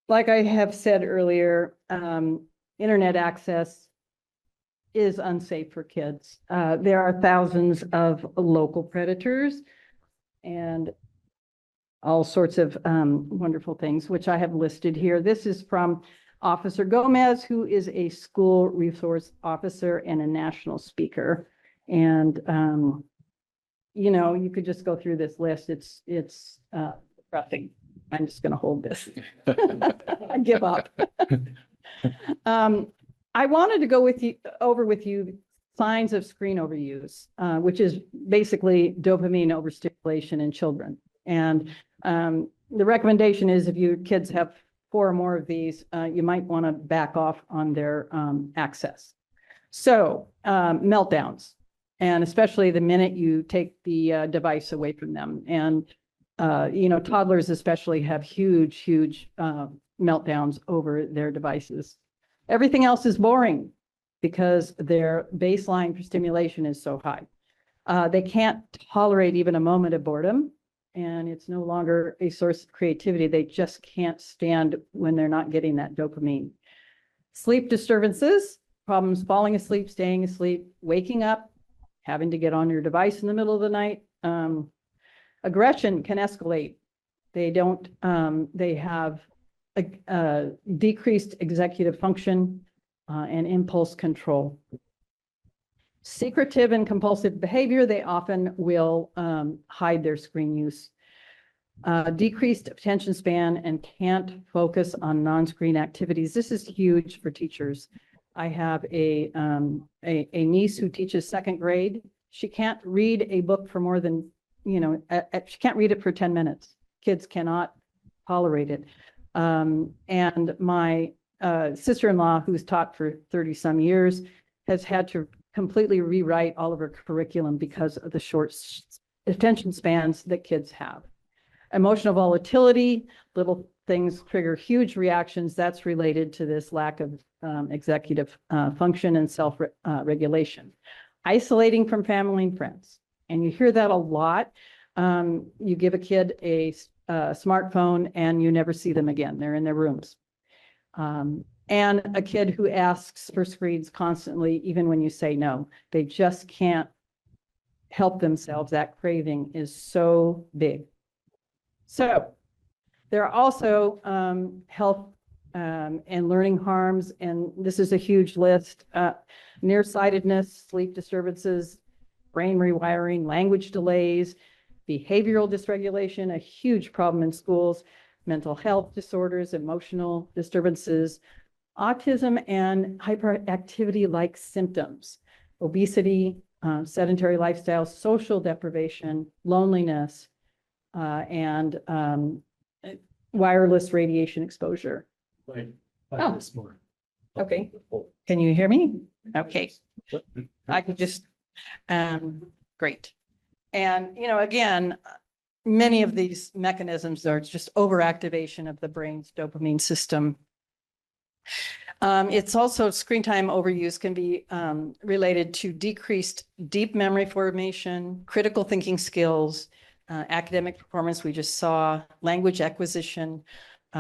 like I have said earlier, internet access is unsafe for kids. There are thousands of local predators and all sorts of wonderful things, which I have listed here. This is from Officer Gomez, who is a school resource officer and a national speaker. And, you could just go through this list. It's depressing. I'm just going to hold this. I give up. I wanted to go over with you signs of screen overuse, which is basically dopamine overstimulation in children. And the recommendation is if your kids have 4 or more of these, you might want to back off on their access. So meltdowns, and especially the minute you take the device away from them. And, toddlers especially have huge meltdowns over their devices. Everything else is boring because their baseline for stimulation is so high. They can't tolerate even a moment of boredom, and it's no longer a source of creativity. They just can't stand when they're not getting that dopamine. Sleep disturbances, problems falling asleep, staying asleep, waking up, having to get on your device in the middle of the night. Aggression can escalate. They have decreased executive function and impulse control. Secretive and compulsive behavior, they often will hide their screen use. Decreased attention span and can't focus on non-screen activities. This is huge for teachers. I have a niece who teaches second grade. She can't read a book for more than, she can't read it for 10 minutes. Kids cannot tolerate it. And my sister-in-law, who's taught for 30 some years, has had to completely rewrite all of her curriculum because of the short attention spans that kids have. Emotional volatility, little things trigger huge reactions. That's related to this lack of executive function and self-regulation. Isolating from family and friends. And you hear that a lot. You give a kid a smartphone and you never see them again. They're in their rooms. And a kid who asks for screens constantly, even when you say no, they just can't help themselves. That craving is so big. So there are also health and learning harms, and this is a huge list. Nearsightedness, sleep disturbances, brain rewiring, language delays, behavioral dysregulation, a huge problem in schools, mental health disorders, emotional disturbances, autism and hyperactivity-like symptoms, obesity, sedentary lifestyle, social deprivation, loneliness, and wireless radiation exposure. Oh, more. okay. Can you hear me? Okay. I could just, great. And, again, many of these mechanisms are just overactivation of the brain's dopamine system. It's also screen time overuse can be related to decreased deep memory formation, critical thinking skills, academic performance, we just saw, language acquisition,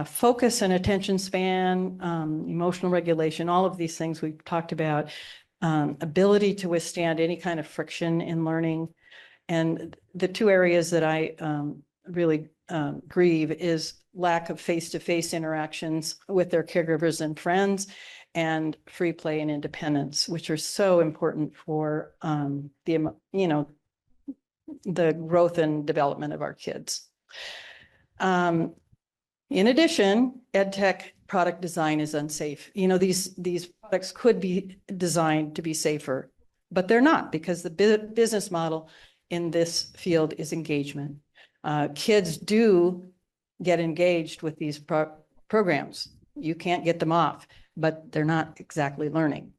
focus and attention span, emotional regulation, all of these things we've talked about, ability to withstand any kind of friction in learning. And the two areas that I really grieve is lack of face-to-face interactions with their caregivers and friends, and free play and independence, which are so important for the growth and development of our kids. In addition, EdTech product design is unsafe. These products could be designed to be safer, but they're not, because the business model in this field is engagement. Kids do get engaged with these programs. You can't get them off, but they're not exactly learning.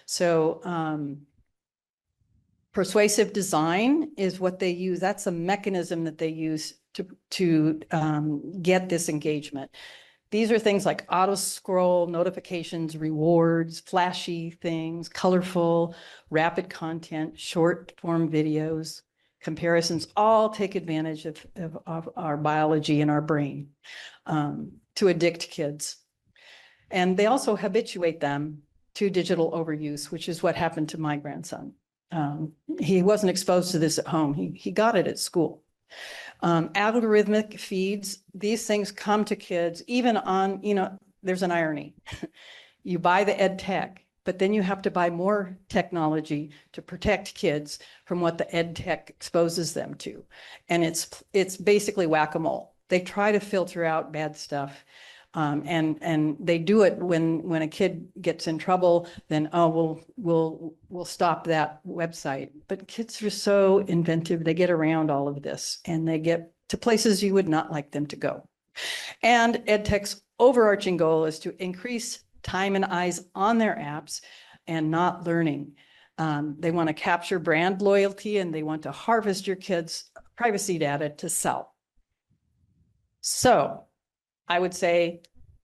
So persuasive design is what they use. That's a mechanism that they use to get this engagement. These are things like auto scroll, notifications, rewards, flashy things, colorful, rapid content, short form videos, comparisons, all take advantage of our biology and our brain to addict kids. And they also habituate them to digital overuse, which is what happened to my grandson. He wasn't exposed to this at home. He got it at school. Algorithmic feeds, these things come to kids even on, there's an irony. You buy the ed tech, but then you have to buy more technology to protect kids from what the ed tech exposes them to. And it's basically whack-a-mole. They try to filter out bad stuff. And they do it when a kid gets in trouble, then, oh, we'll stop that website. But kids are so inventive, they get around all of this and they get to places you would not like them to go. And EdTech's overarching goal is to increase time and eyes on their apps and not learning. They want to capture brand loyalty and they want to harvest your kids' privacy data to sell. So I would say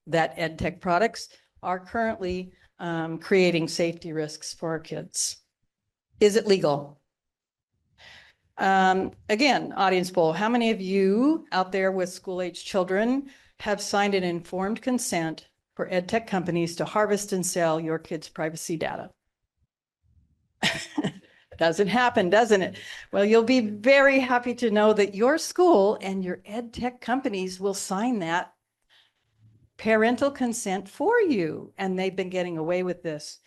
that EdTech products are currently creating safety risks for our kids. Is it legal? Again, audience poll, how many of you out there with school-age children have signed an informed consent for EdTech companies to harvest and sell your kids' privacy data? Doesn't happen, doesn't it? Well, you'll be very happy to know that your school and your EdTech companies will sign that parental consent for you. And they've been getting away with this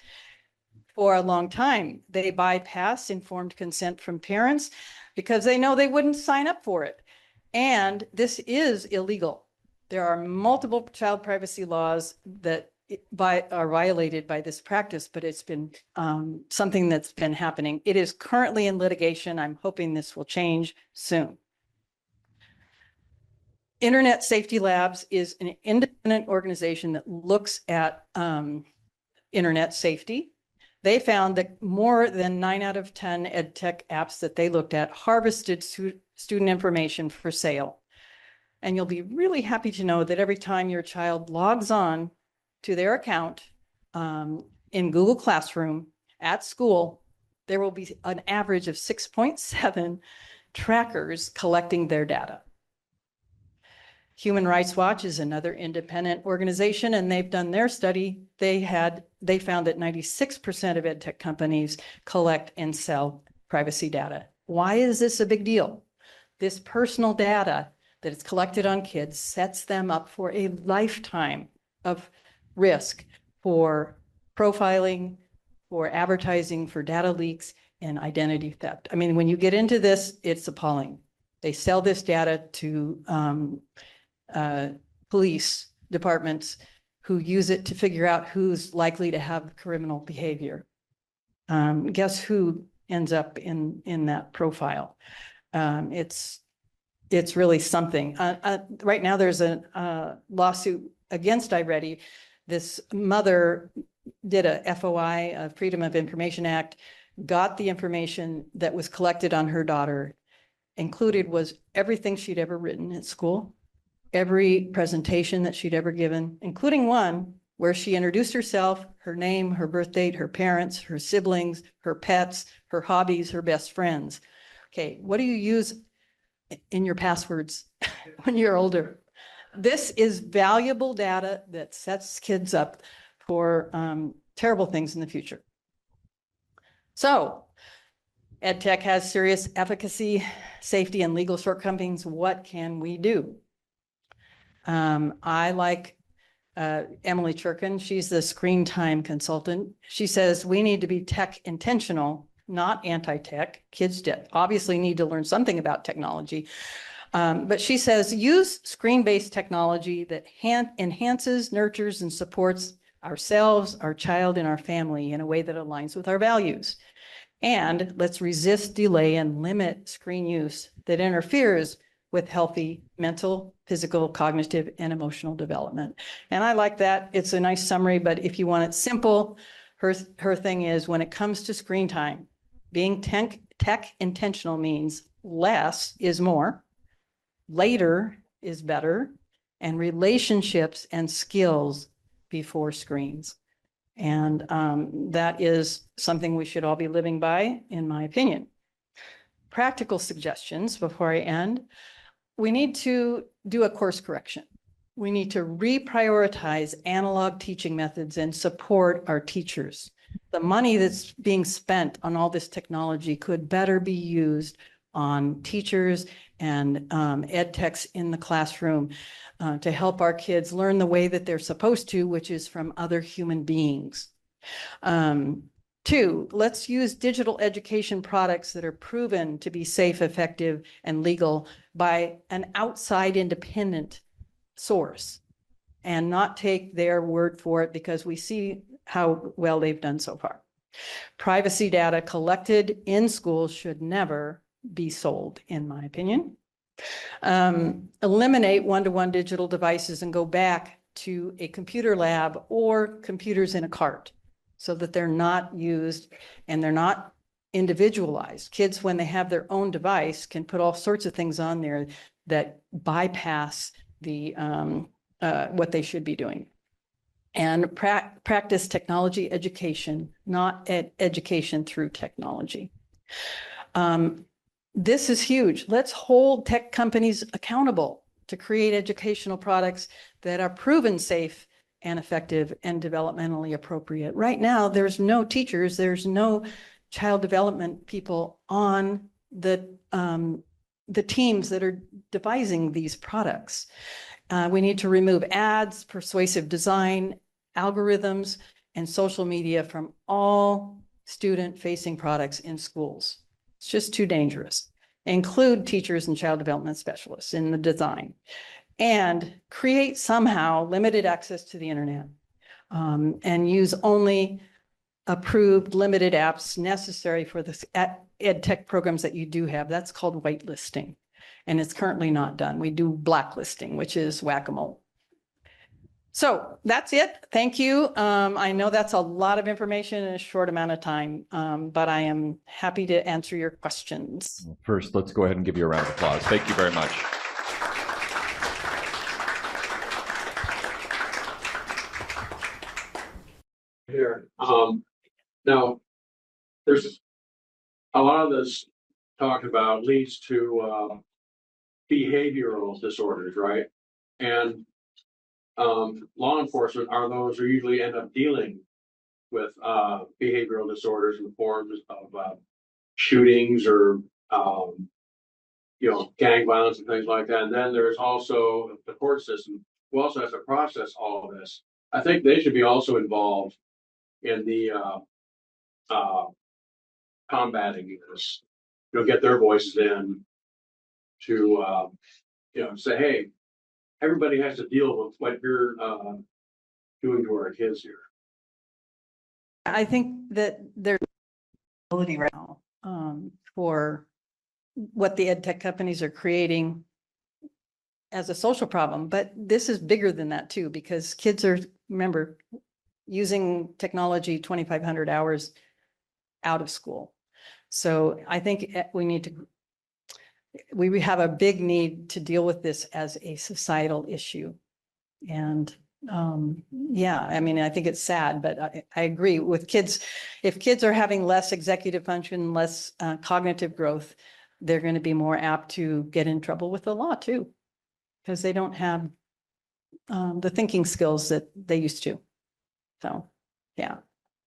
for a long time. They bypass informed consent from parents because they know they wouldn't sign up for it. And this is illegal. There are multiple child privacy laws that are violated by this practice, but it's been something that's been happening. It is currently in litigation. I'm hoping this will change soon. Internet Safety Labs is an independent organization that looks at internet safety. They found that more than 9 out of 10 ed tech apps that they looked at harvested student information for sale. And you'll be really happy to know that every time your child logs on to their account in Google Classroom at school, there will be an average of 6.7 trackers collecting their data. Human Rights Watch is another independent organization, and they've done their study. They found that 96% of ed tech companies collect and sell privacy data. Why is this a big deal? This personal data that is collected on kids sets them up for a lifetime of risk for profiling, for advertising, for data leaks, and identity theft. I mean, when you get into this, it's appalling. They sell this data to police departments who use it to figure out who's likely to have criminal behavior. Guess who ends up in that profile? It's really something. Right now, there's a lawsuit against iReady. This mother did a FOI, a Freedom of Information Act, got the information that was collected on her daughter. Included was everything she'd ever written at school, every presentation that she'd ever given, including one where she introduced herself, her name, her birth date, her parents, her siblings, her pets, her hobbies, her best friends. Okay, what do you use in your passwords when you're older? This is valuable data that sets kids up for terrible things in the future. So, EdTech has serious efficacy, safety, and legal shortcomings. What can we do? I like Emily Churkin. She's the screen time consultant. She says we need to be tech intentional, not anti-tech. Kids obviously need to learn something about technology. But she says use screen-based technology that enhances, nurtures, and supports ourselves, our child, and our family in a way that aligns with our values. And let's resist, delay, and limit screen use that interferes with healthy mental, physical, cognitive, and emotional development. And I like that. It's a nice summary, but if you want it simple, her thing is when it comes to screen time, being tech intentional means less is more, later is better, and relationships and skills before screens. And that is something we should all be living by, in my opinion. Practical suggestions before I end. We need to do a course correction. We need to reprioritize analog teaching methods and support our teachers. The money that's being spent on all this technology could better be used on teachers and ed techs in the classroom to help our kids learn the way that they're supposed to, which is from other human beings. 2, let's use digital education products that are proven to be safe, effective, and legal by an outside independent source and not take their word for it because we see how well they've done so far. Privacy data collected in schools should never be sold, in my opinion. Eliminate one-to-one digital devices and go back to a computer lab or computers in a cart so that they're not used and they're not individualized. Kids, when they have their own device, can put all sorts of things on there that bypass the what they should be doing. And practice technology education, not education through technology. This is huge. Let's hold tech companies accountable to create educational products that are proven safe and effective and developmentally appropriate. Right now, there's no teachers, there's no child development people on the teams that are devising these products. We need to remove ads, persuasive design, algorithms, and social media from all student-facing products in schools. It's just too dangerous. include teachers and child development specialists in the design, and create somehow limited access to the internet, and use only approved limited apps necessary for the ed tech programs that you do have. That's called whitelisting. And it's currently not done. We do blacklisting, which is whack-a-mole. So that's it. Thank you. I know that's a lot of information in a short amount of time, but I am happy to answer your questions. First, let's go ahead and give you a round of applause. Thank you very much. Here, now, there's a lot of this talk about leads to behavioral disorders, right? And law enforcement are those who usually end up dealing with behavioral disorders in the forms of shootings or gang violence and things like that. And then there's also the court system, who also has to process all of this. I think they should be also involved in the combating this. Get their voices in to say, hey, everybody has to deal with what you're doing to our kids here. I think that there's ability right now for what the ed tech companies are creating as a social problem, but this is bigger than that too, because kids are, remember, using technology 2,500 hours out of school. So I think we have a big need to deal with this as a societal issue. And yeah, I mean, I think it's sad, but I agree with kids. If kids are having less executive function, less cognitive growth, they're going to be more apt to get in trouble with the law too, because they don't have the thinking skills that they used to. So, yeah.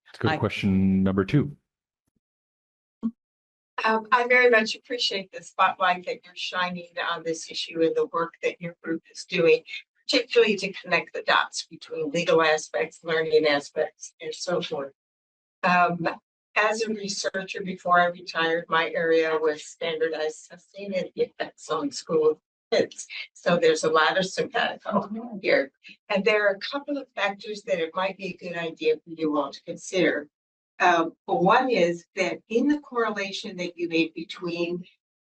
Let's go to question number 2. I very much appreciate the spotlight that you're shining on this issue and the work that your group is doing, particularly to connect the dots between legal aspects, learning aspects, and so forth. As a researcher, before I retired, my area was standardized testing and the effects on school kids. So there's a lot of simpatico here. And there are a couple of factors that it might be a good idea for you all to consider. One is that in the correlation that you made between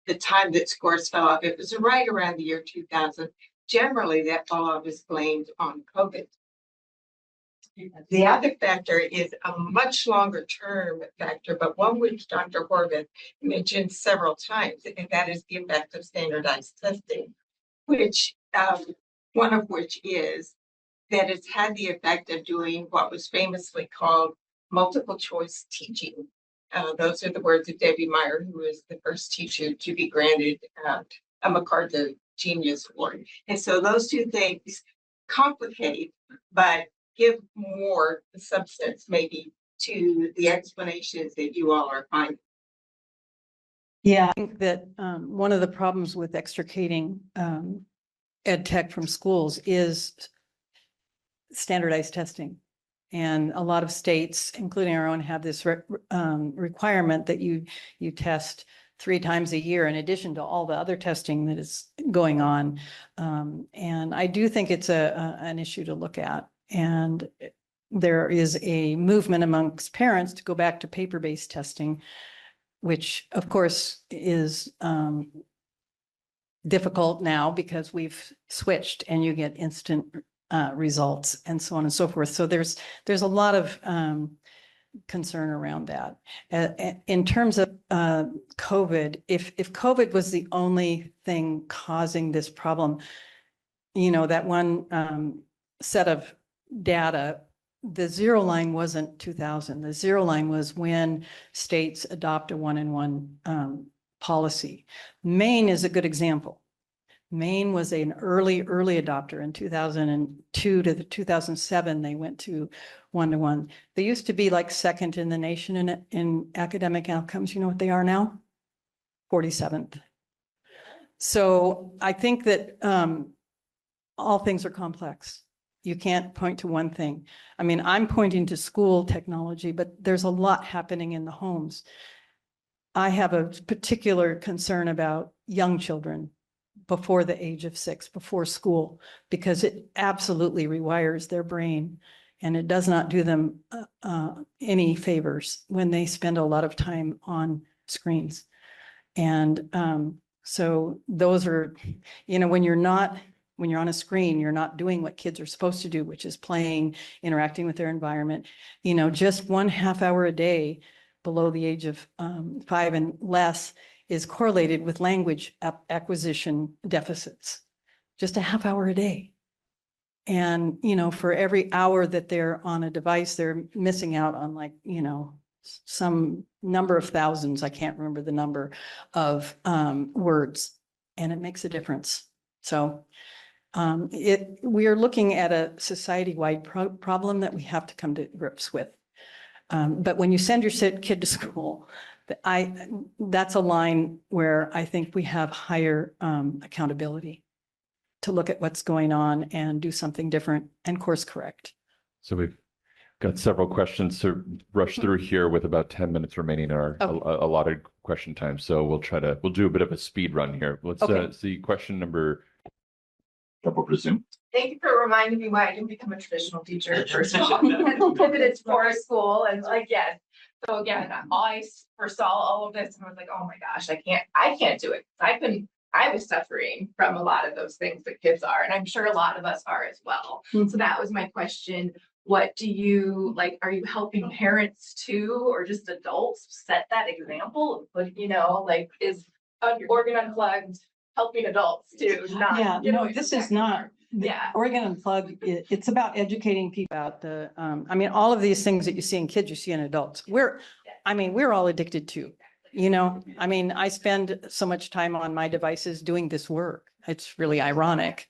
the time that scores fell off, it was right around the year 2000. Generally, that fall off is blamed on COVID. The other factor is a much longer term factor, but one which Dr. Horvath mentioned several times, and that is the effect of standardized testing, which one of which is that it's had the effect of doing what was famously called multiple choice teaching. Those are the words of Debbie Meyer, who was the first teacher to be granted a MacArthur Genius Award. And so those two things complicate, but give more substance maybe to the explanations that you all are finding. Yeah, I think that one of the problems with extricating ed tech from schools is standardized testing. And a lot of states, including our own, have this requirement that you test 3 times a year in addition to all the other testing that is going on. And I do think it's an issue to look at. And there is a movement amongst parents to go back to paper-based testing, which of course is difficult now because we've switched and you get instant results and so on and so forth. So there's a lot of concern around that. In terms of COVID, if COVID was the only thing causing this problem, that one set of data, the zero line wasn't 2000. The zero line was when states adopt a 1-in-1 policy. Maine is a good example. Maine was an early adopter. In 2002 to 2007, they went to 1-to-1. They used to be like second in the nation in academic outcomes. You know what they are now? 47th. So I think that all things are complex. You can't point to one thing. I mean, I'm pointing to school technology, but there's a lot happening in the homes. I have a particular concern about young children before the age of 6, before school, because it absolutely rewires their brain. And it does not do them any favors when they spend a lot of time on screens. And so those are, when you're on a screen, you're not doing what kids are supposed to do, which is playing, interacting with their environment. Just 1/2 hour a day below the age of 5 and less is correlated with language acquisition deficits. Just a 1/2 hour a day. And, for every hour that they're on a device, they're missing out on some number of thousands, I can't remember the number of words, and it makes a difference. So we are looking at a society-wide problem that we have to come to grips with. But when you send your kid to school, that's a line where I think we have higher accountability to look at what's going on and do something different and course correct. So we've got several questions to rush through here with about 10 minutes remaining in our allotted question time. So we'll do a bit of a speed run here. Let's see question number. Jump over to Zoom. Thank you for reminding me why I didn't become a traditional teacher, first of all. I pivoted for school and yes. So again, I foresaw all of this and I was like, oh my gosh, I can't do it. I was suffering from a lot of those things that kids are, and I'm sure a lot of us are as well. So that was my question. What do you are you helping parents too, or just adults set that example? Is Oregon Unplugged helping adults too? This is not. Oregon Unplugged, it's about educating people about all of these things that you see in kids, you see in adults. We're all addicted to, I spend so much time on my devices doing this work. It's really ironic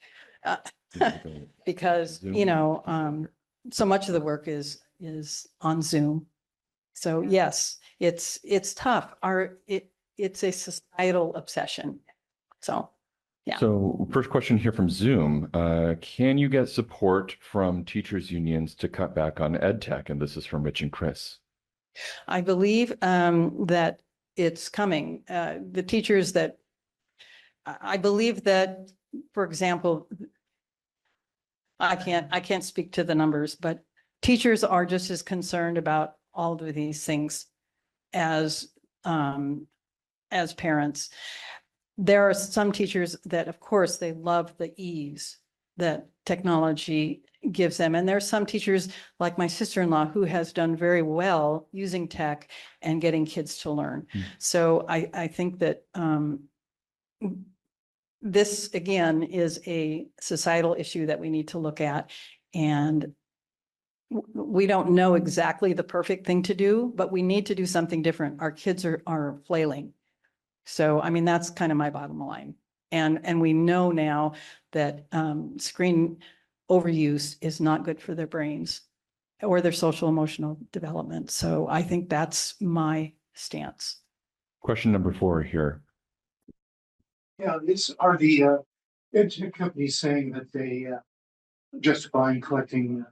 because, so much of the work is on Zoom. So yes, it's tough. It's a societal obsession. So. Yeah. So first question here from Zoom. Can you get support from teachers unions to cut back on ed tech? And this is from Rich and Chris. I believe that it's coming. The teachers that I believe that, for example, I can't speak to the numbers, but teachers are just as concerned about all of these things as parents. There are some teachers that, of course, they love the ease that technology gives them. And there are some teachers like my sister-in-law who has done very well using tech and getting kids to learn. So I think that this, again, is a societal issue that we need to look at. And we don't know exactly the perfect thing to do, but we need to do something different. Our kids are flailing. So, that's kind of my bottom line. And we know now that screen overuse is not good for their brains or their social emotional development. So I think that's my stance. Question number 4 here. Yeah, are the ed tech companies saying that they justifying collecting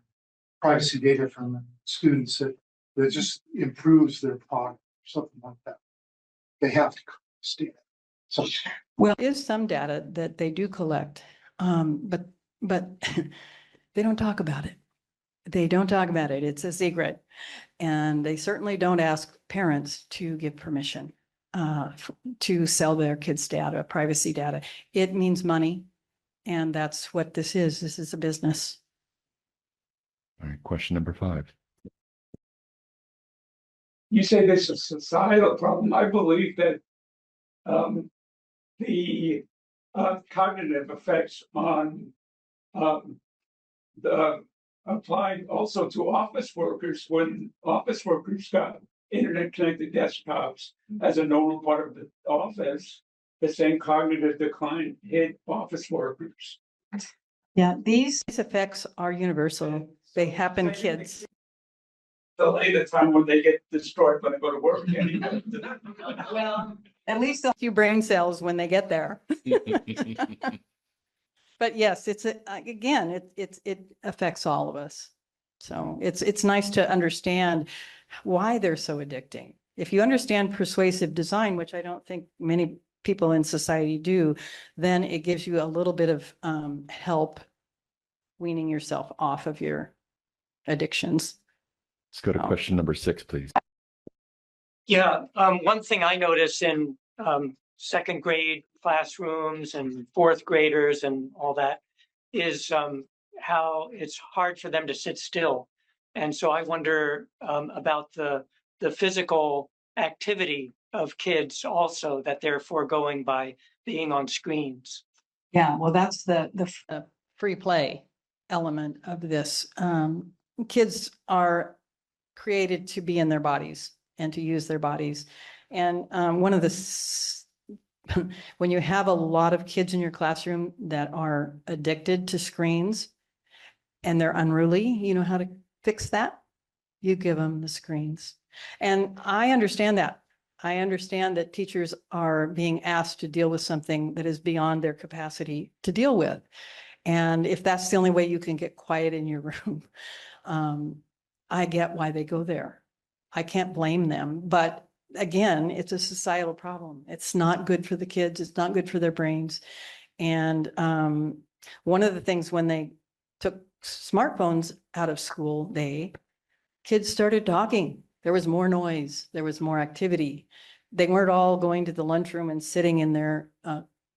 privacy data from students that just improves their product or something like that? They have to stay. So, well, there is some data that they do collect, but they don't talk about it. They don't talk about it. It's a secret. And they certainly don't ask parents to give permission to sell their kids' data, privacy data. It means money. And that's what this is. This is a business. All right, question number 5. You say this is a societal problem. I believe that the cognitive effects on the applied also to office workers, when office workers got internet connected desktops as a normal part of the office, the same cognitive decline hit office workers. Yeah, these effects are universal. They happen, kids. Delay the time when they get destroyed when they go to work. Well, at least a few brain cells when they get there. But yes, it affects all of us. So it's nice to understand why they're so addicting. If you understand persuasive design, which I don't think many people in society do, then it gives you a little bit of help weaning yourself off of your addictions. Let's go to question number 6, please. Yeah, one thing I notice in second grade classrooms and fourth graders and all that is how it's hard for them to sit still. And so I wonder about the physical activity of kids also that they're foregoing by being on screens. Yeah, well, that's the free play element of this. Kids are created to be in their bodies and to use their bodies. And one of when you have a lot of kids in your classroom that are addicted to screens and they're unruly, you know how to fix that? You give them the screens. And I understand that. I understand that teachers are being asked to deal with something that is beyond their capacity to deal with. And if that's the only way you can get quiet in your room, I get why they go there. I can't blame them. But again, it's a societal problem. It's not good for the kids. It's not good for their brains. And one of the things when they took smartphones out of school day, kids started talking. There was more noise. There was more activity. They weren't all going to the lunchroom and sitting in their,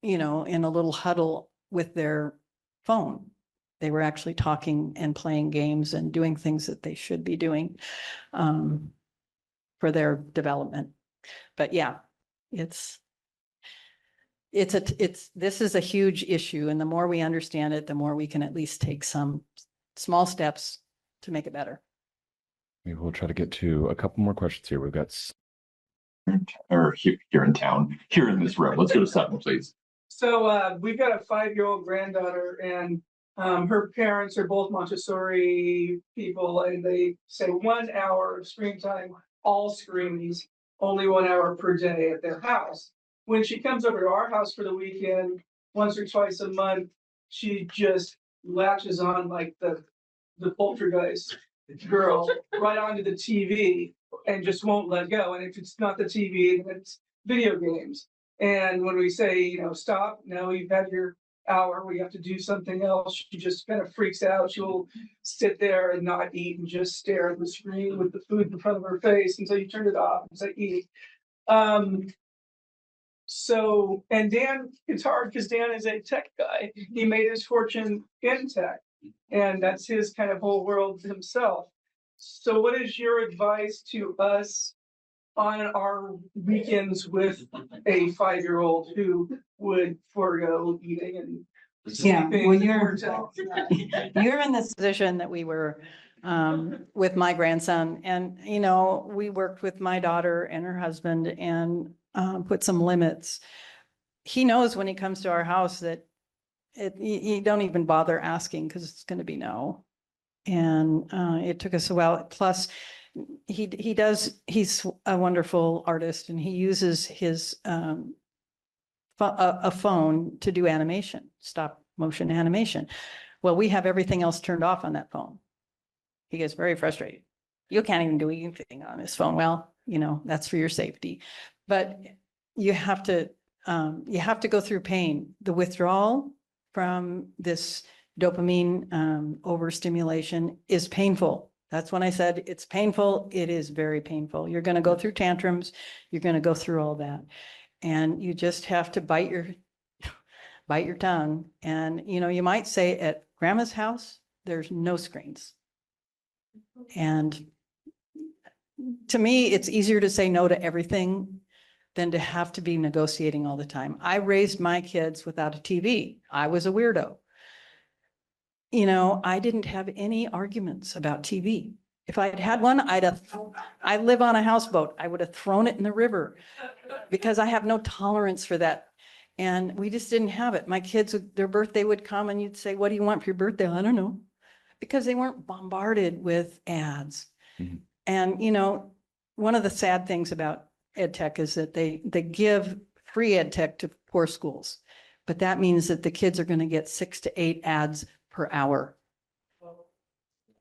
in a little huddle with their phone. They were actually talking and playing games and doing things that they should be doing for their development. But yeah, this is a huge issue. And the more we understand it, the more we can at least take some small steps to make it better. Maybe we'll try to get to a couple more questions here. We've got here in town, here in this room. Let's go to 7, please. So we've got a 5-year-old granddaughter, and her parents are both Montessori people, and they say 1 hour of screen time, all screens, only 1 hour per day at their house. When she comes over to our house for the weekend, once or twice a month, she just latches on like the poltergeist girl right onto the TV and just won't let go. And if it's not the TV, then it's video games. And when we say, stop, no, you've had your hour, we have to do something else, she just kind of freaks out. She will sit there and not eat and just stare at the screen with the food in front of her face until you turn it off and say, eat. And Dan, it's hard because Dan is a tech guy. He made his fortune in tech, and that's his kind of whole world himself. So what is your advice to us on our weekends with a 5-year-old who would forego eating and sleeping? Well, you're in this position that we were with my grandson, and we worked with my daughter and her husband and put some limits. He knows when he comes to our house that you don't even bother asking because it's going to be no. And it took us a while. Plus, he's a wonderful artist, and he uses his a phone to do animation, stop motion animation. Well, we have everything else turned off on that phone. He gets very frustrated. You can't even do anything on his phone. Well, that's for your safety. But you have to go through pain. The withdrawal from this dopamine overstimulation is painful. That's when I said it's painful. It is very painful. You're going to go through tantrums. You're going to go through all that. And you just have to bite your tongue. And, you might say at grandma's house, there's no screens. And to me, it's easier to say no to everything than to have to be negotiating all the time. I raised my kids without a TV. I was a weirdo. I didn't have any arguments about TV. If I had had one, I live on a houseboat. I would have thrown it in the river because I have no tolerance for that. And we just didn't have it. My kids, their birthday would come and you'd say, what do you want for your birthday? I don't know. Because they weren't bombarded with ads. Mm-hmm. And, one of the sad things about ed tech is that they give free ed tech to poor schools. But that means that the kids are going to get 6 to 8 ads per hour.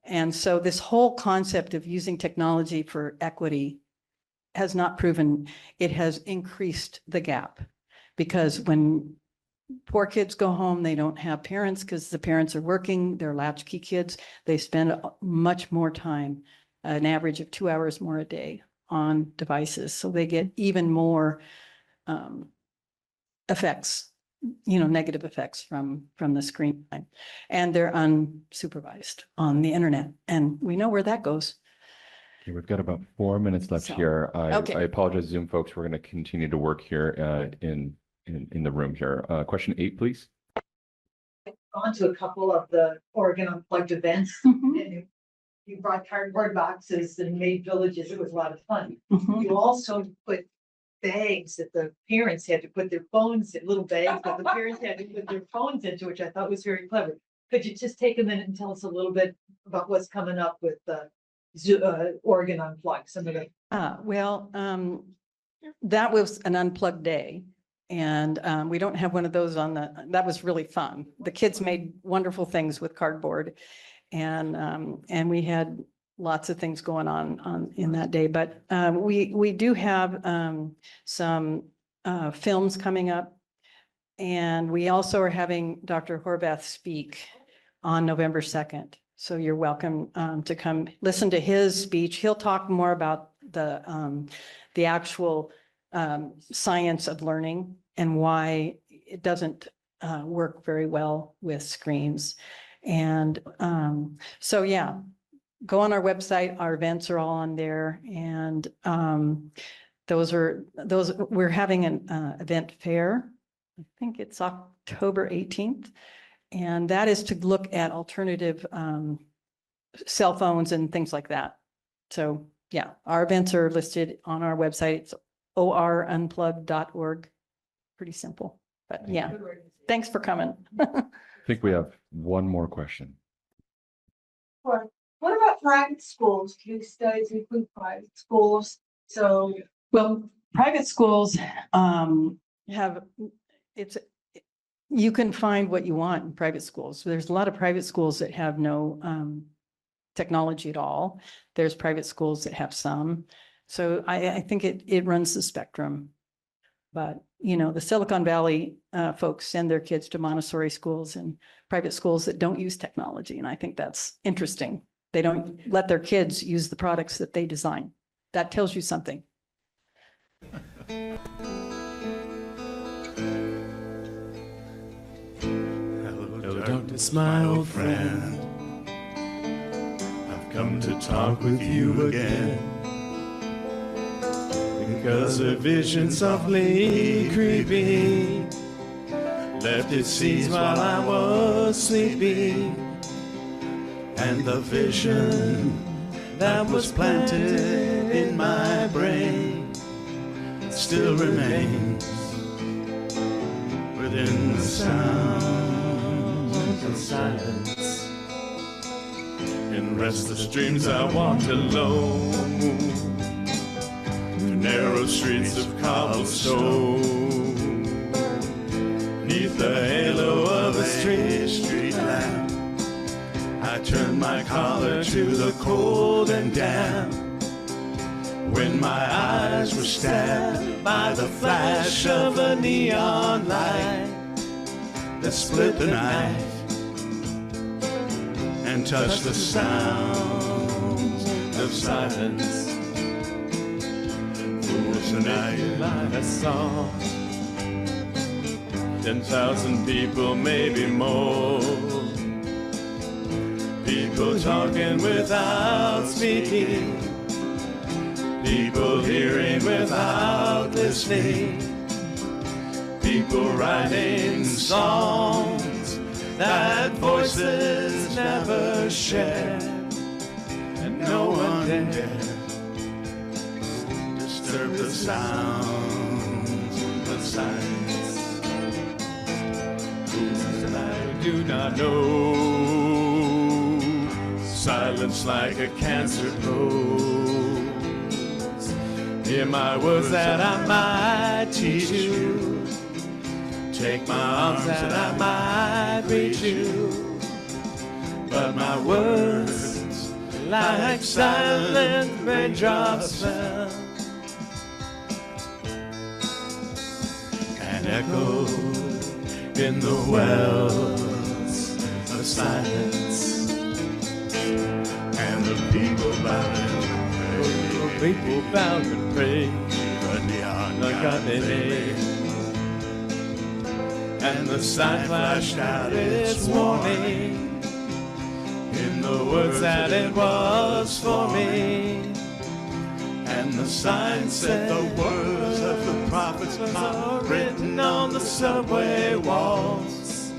And so this whole concept of using technology for equity has not proven, it has increased the gap. Because when poor kids go home, they don't have parents because the parents are working, they're latchkey kids. They spend much more time, an average of 2 hours more a day on devices. So they get even more effects, negative effects from the screen time. And they're unsupervised on the internet. And we know where that goes. Okay, we've got about 4 minutes left here. I apologize, Zoom folks. We're going to continue to work here in the room here. Question 8, please. Gone to a couple of the Oregon Unplugged events. And you brought cardboard boxes and made villages. It was a lot of fun. You also put bags that the parents had to put their phones in, little bags that the parents had to put their phones into, which I thought was very clever. Could you just take a minute and tell us a little bit about what's coming up with Oregon Unplugged? Some of the that was an unplugged day. And we don't have one of those that was really fun. The kids made wonderful things with cardboard, and we had lots of things going on in that day. But we do have some films coming up, and we also are having Dr. Horvath speak on November 2nd. So you're welcome to come listen to his speech. He'll talk more about the actual science of learning and why it doesn't work very well with screens. And so, yeah, go on our website. Our events are all on there. And we're having an event fair. I think it's October 18th. And that is to look at alternative cell phones and things like that. So yeah, our events are listed on our website. It's orunplugged.org. Pretty simple, but yeah, thanks for coming. I think we have one more question. What about private schools? Do studies include private schools? So, well, private schools you can find what you want in private schools. So there's a lot of private schools that have no technology at all. There's private schools that have some. So I think it runs the spectrum. But, the Silicon Valley folks send their kids to Montessori schools and private schools that don't use technology. And I think that's interesting. They don't let their kids use the products that they design. That tells you something. Hello, darkness, my old friend. I've come to talk with you again. Because a vision softly creeping left its seeds while I was sleeping, and the vision that was planted in my brain still remains within the sound of silence. In restless dreams I walked alone, narrow streets of cobblestone, neath the halo of a street lamp. I turned my collar to the cold and damp, when my eyes were stabbed by the flash of a neon light that split the night and touched the sounds of silence. Tonight I saw 10,000 people, maybe more. People talking without speaking, people hearing without listening, people writing songs that voices never shared, and no one dared disturb the sounds of silence. And I do not know, silence like a cancer grows. Hear my words that I might teach you, take my arms that I might reach you, but my words like silent raindrops fell and echo in the wells of silence. And the people bowed and prayed. The people bowed and prayed. The neon got their name. And the sign flashed out its warning in the words that it was for me. And the sign said the words of the prophets are written on the subway walls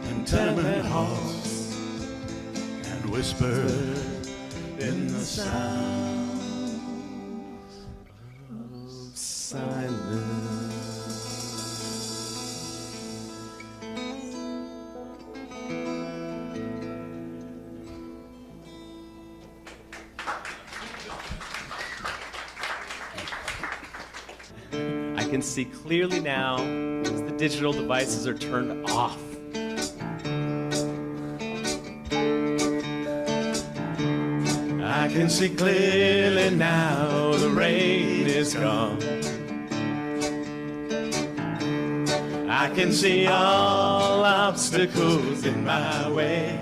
and tenement halls and whispered in the sound of silence. I can see clearly now as the digital devices are turned off. I can see clearly now the rain is gone. I can see all obstacles in my way.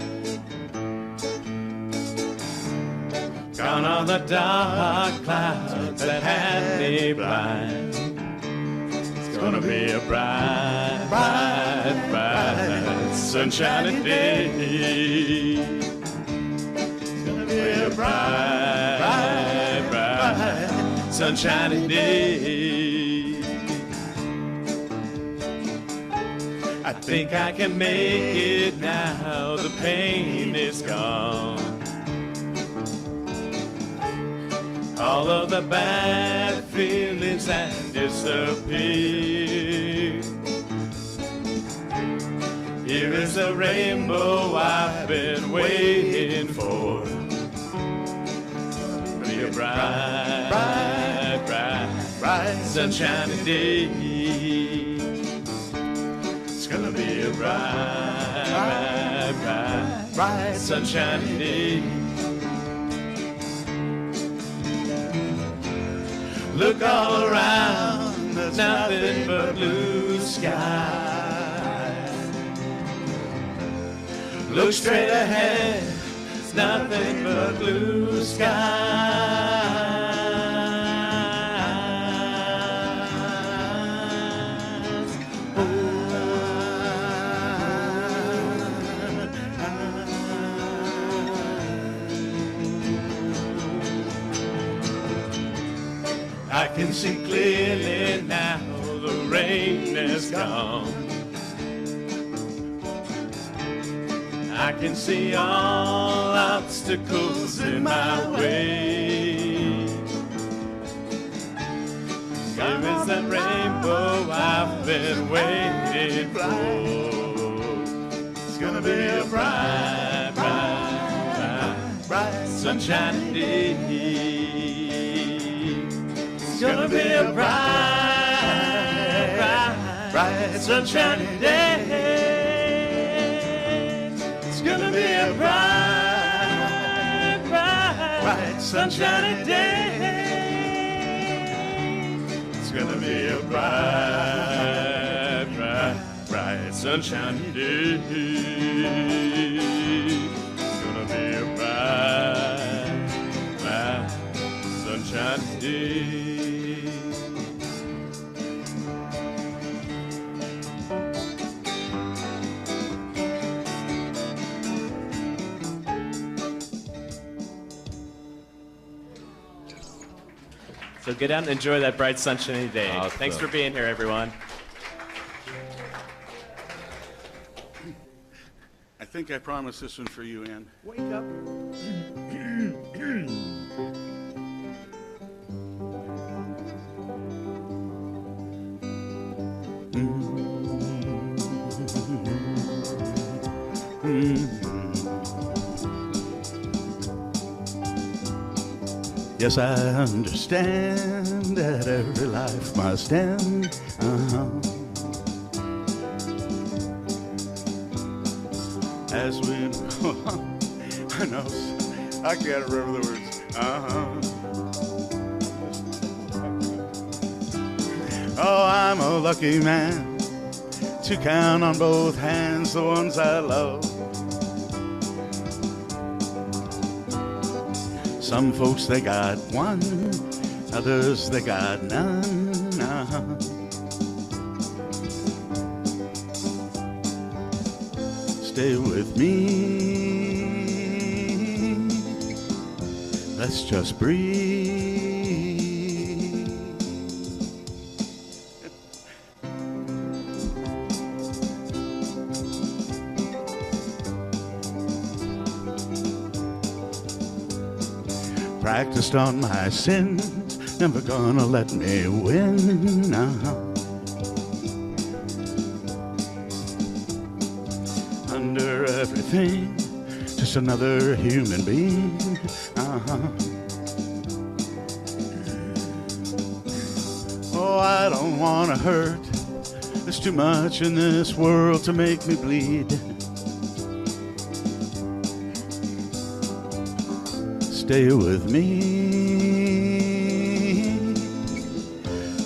Gone are the dark clouds that had me blind. It's gonna be a bright, bright, bright, sunshiny day. It's gonna be a bright, bright, bright, sunshiny day. I think I can make it now, the pain is gone. All of the bad feelings that disappear. Here is the rainbow I've been waiting for. Be a bright, bright, bright, bright, sunshiny day. It's gonna be a bright, bright, bright, bright, sunshiny day. Look all around, there's nothing but blue sky. Look straight ahead, it's nothing but blue sky. I can see clearly now the rain is gone. I can see all obstacles in my way. Here is that rainbow I've been waiting for. It's gonna be a bright, bright, bright, bright, sunshiny day. It's gonna be a bright, bright, bright, sunshiny day. It's gonna be a bright, bright, bright, sunshiny day. It's gonna be a bright, bright, bright, sunshiny day. It's gonna be a bright, bright, sunshiny day. So get out and enjoy that bright, sunshiny day. Awesome. Thanks for being here, everyone. I think I promised this one for you, Ann. Wake up. Yes, I understand that every life must end. As we, I know, I can't remember the words. Oh, I'm a lucky man to count on both hands the ones I love. Some folks, they got one, others, they got none. Stay with me, let's just breathe. Practiced on my sins, never gonna let me win. Under everything, just another human being. Oh, I don't wanna hurt. There's too much in this world to make me bleed. Stay with me,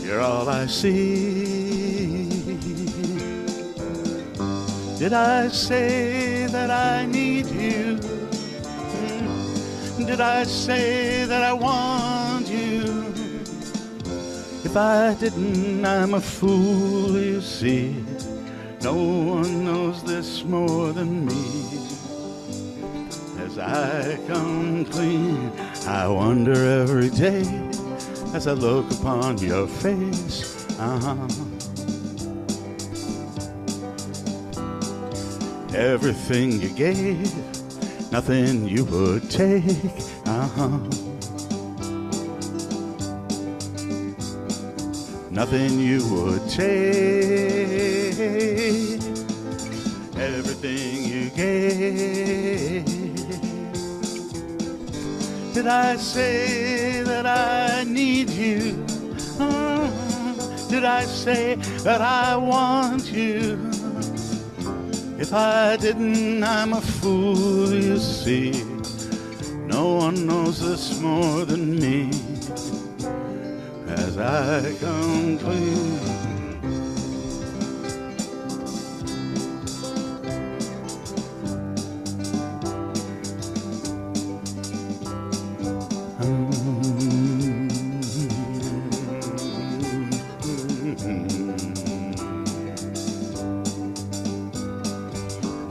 you're all I see. Did I say that I need you? Did I say that I want you? If I didn't, I'm a fool, you see. No one knows this more than me. As I come clean, I wonder every day as I look upon your face. Everything you gave, nothing you would take. Nothing you would take. Everything you gave. Did I say that I need you? Did I say that I want you? If I didn't, I'm a fool, you see. No one knows this more than me. As I come clean,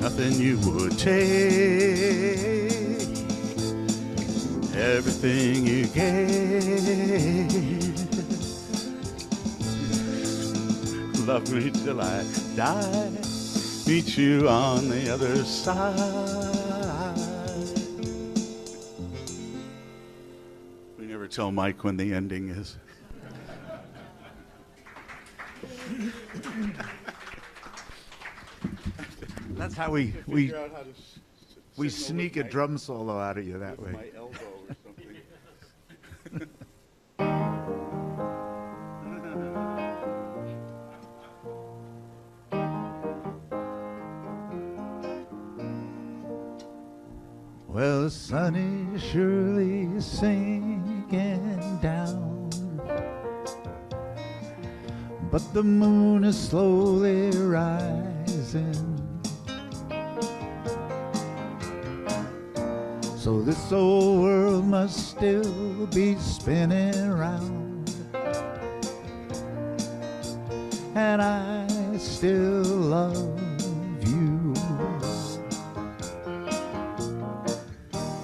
nothing you would take, everything you gave. Love me till I die, meet you on the other side. We never tell Mike when the ending is. That's how we sneak a drum solo out of you that way. My elbow or something. Well, the sun is surely sinking down, but the moon is slowly rising. So this old world must still be spinning round, and I still love you.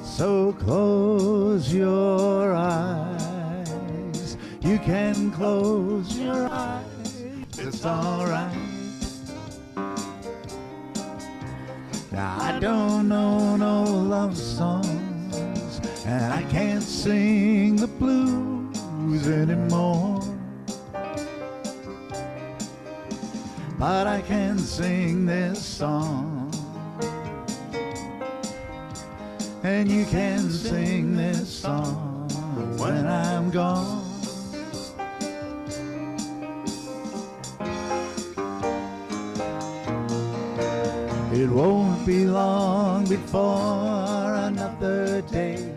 So close your eyes, you can close your eyes, it's alright. Now I don't know no love songs, and I can't sing the blues anymore, but I can sing this song, and you can sing this song when I'm gone. It won't be long before another day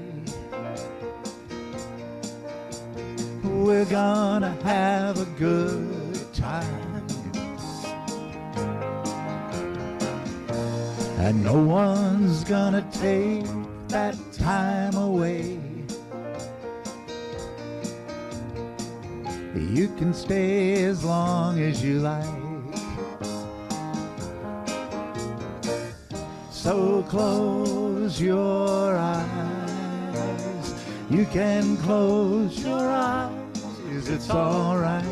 we're gonna have a good time. and no one's gonna take that time away. You can stay as long as you like. So close your eyes. You can close your eyes. It's all right.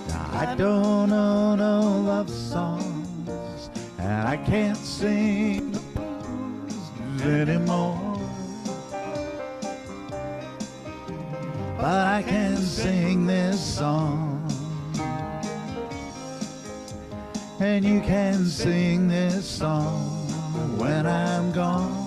Now, I don't know no love songs, and I can't sing the blues anymore. But I can sing this song, and you can sing this song when I'm gone.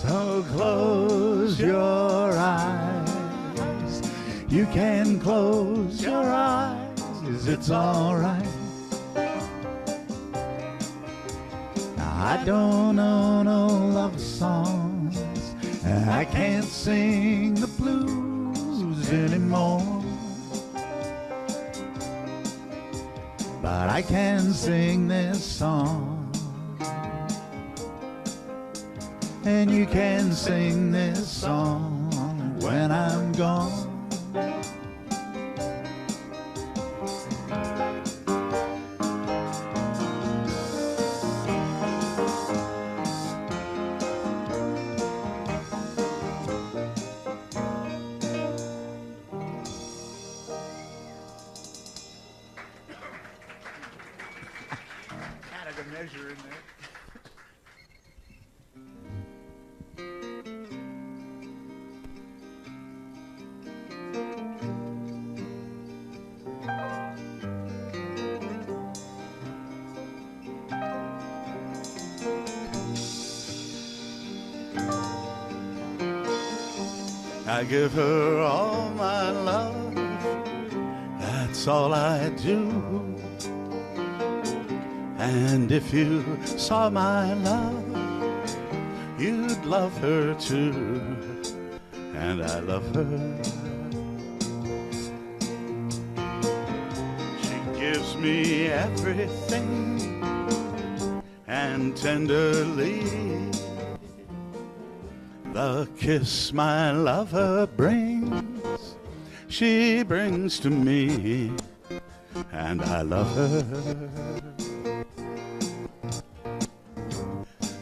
So close your eyes. You can close your eyes. It's all right. Now, I don't know no love songs, and I can't sing the blues anymore. But I can sing this song, and you can sing this song when I'm gone. Added a measure in there. I give her all my love, that's all I do. And if you saw my love, you'd love her too. And I love her. She gives me everything, and tenderly the kiss my lover brings, she brings to me, and I love her.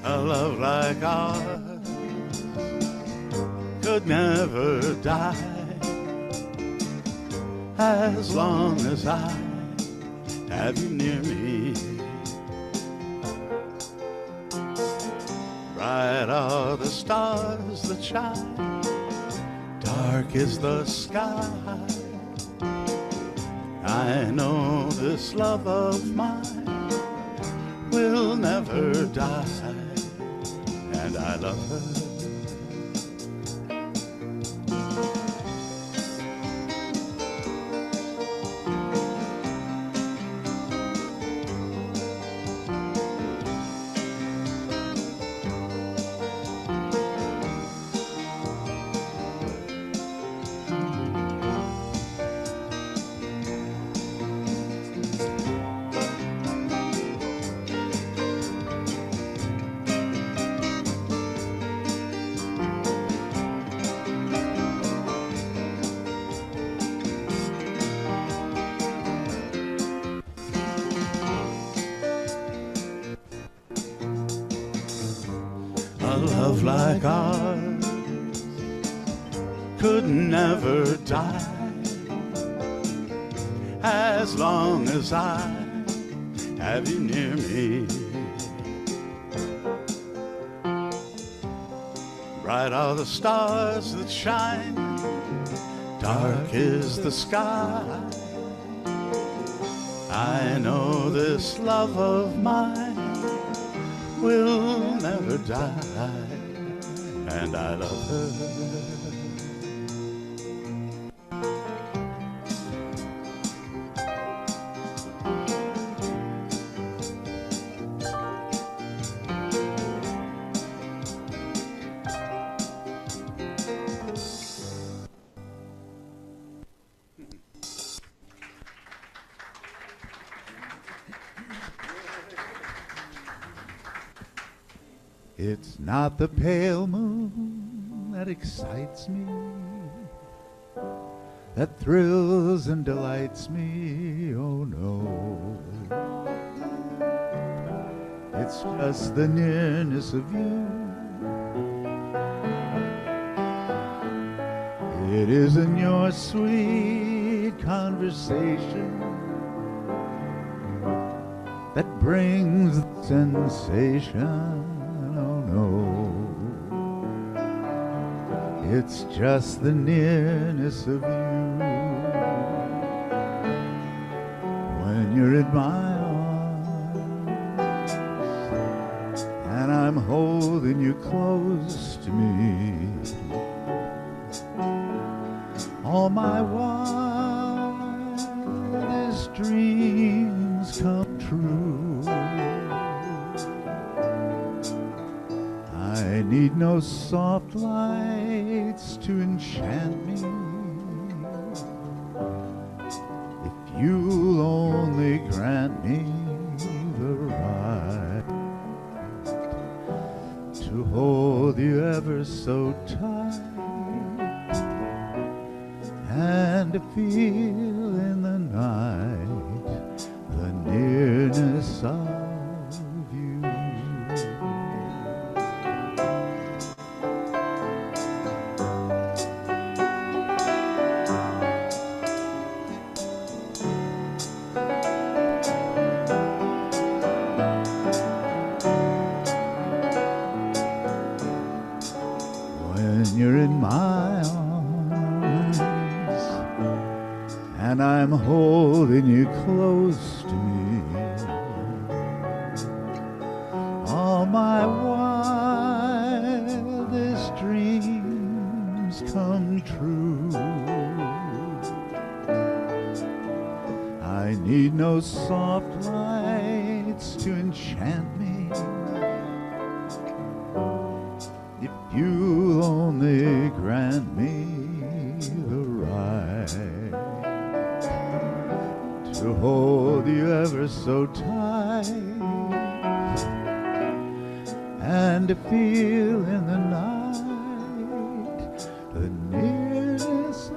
A love like ours could never die, as long as I have you near me. Bright are the stars that shine, dark is the sky. I know this love of mine will never die, and I love her. A love like ours could never die, as long as I have you near me. Bright are the stars that shine, dark is the sky. I know this love of mine will never die, and I love her. It's not the pale moon that excites me, that thrills and delights me, oh no. It's just the nearness of you. It isn't your sweet conversation that brings the sensation. It's just the nearness of you. When you're in my arms and I'm holding you close to me, all my wildest dreams come true. I need no soft lights to enchant me, if you'll only grant me the right to hold you ever so tight and to feel in the night the nearness of you're in my arms and I'm holding you close to me. All my wildest dreams come true. I need no soft lights to enchant me, if you'll only grant me the right to hold you ever so tight and to feel in the night the nearness of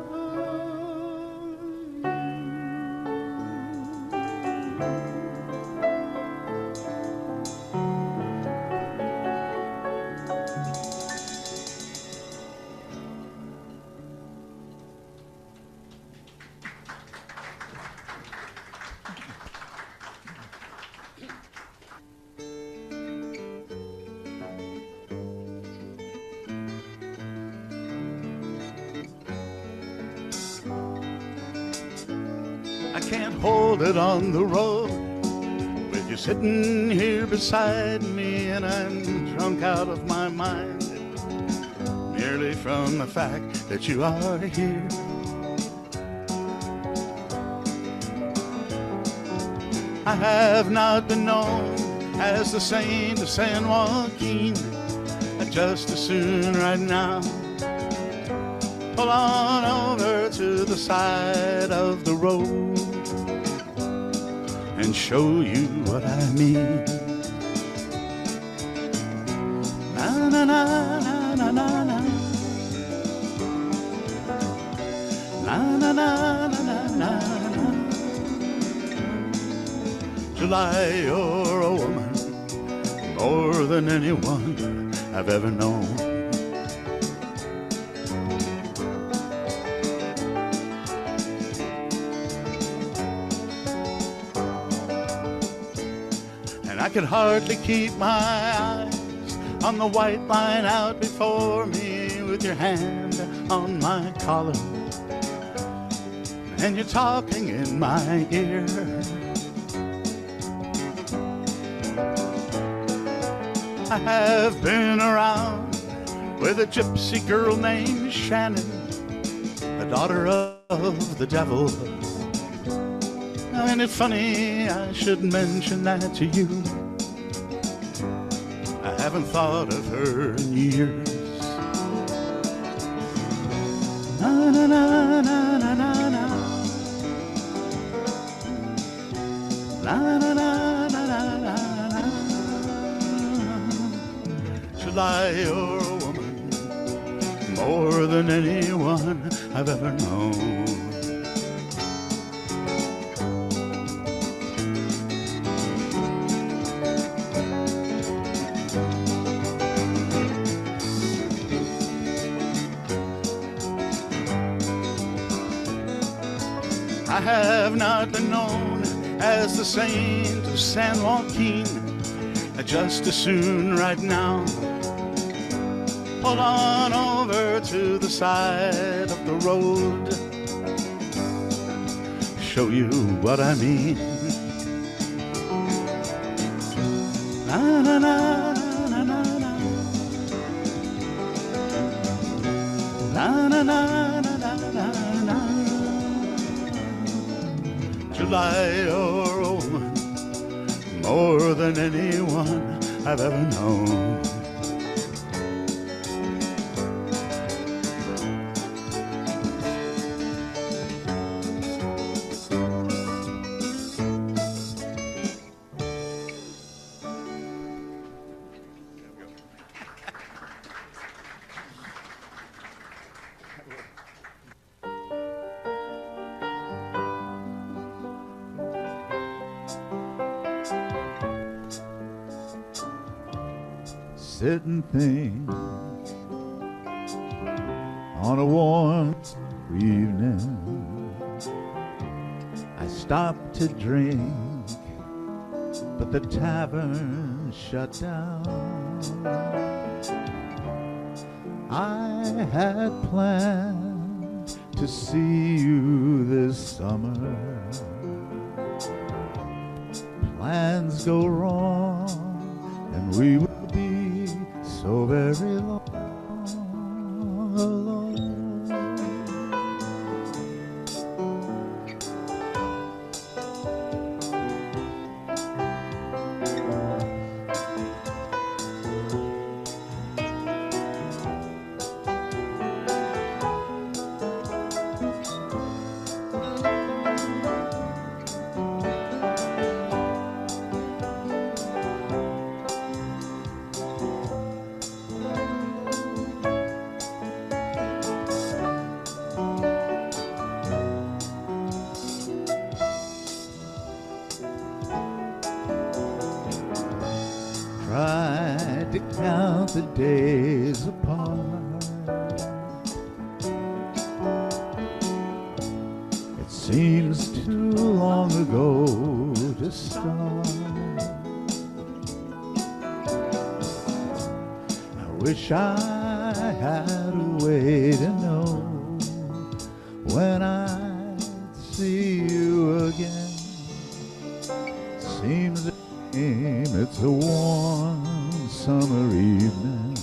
I can't hold it on the road with you sitting here beside me, and I'm drunk out of my mind merely from the fact that you are here. I have not been known as the saint of San Joaquin. I'd just as soon right now pull on over to the side of the road and show you what I mean. Na na na na na na na. Na na na na na na na. July, you're a woman more than anyone I've ever known. I could hardly keep my eyes on the white line out before me with your hand on my collar, and you're talking in my ear. I have been around with a gypsy girl named Shannon, the daughter of the devil. Now, ain't it funny I should mention that to you? I haven't thought of her in years. Na na na na na na na. Na na na na na na na. July, you're a woman more than anyone I've ever known. I have not been known as the saint of San Joaquin. I'd just as soon right now pull on over to the side of the road, show you what I mean. Na na na na na na. Na na na na na na na. July, you're a woman more than anyone I've ever known. Sit and think on a warm evening. I stopped to drink, but the tavern shut down. I had planned to see you this summer. Plans go wrong, and we will be so very long alone. Tried to count the days apart. It seems too long ago to start. I wish I had a way to know when I'd see you again. Seems it's a warm summer evening.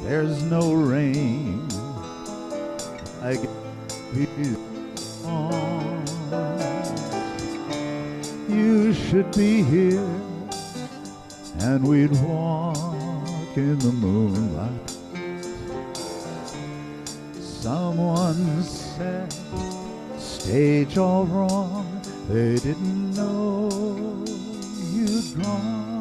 There's no rain. I get on. You should be here, and we'd walk in the moonlight. Someone said, stage all wrong. They didn't know you'd gone.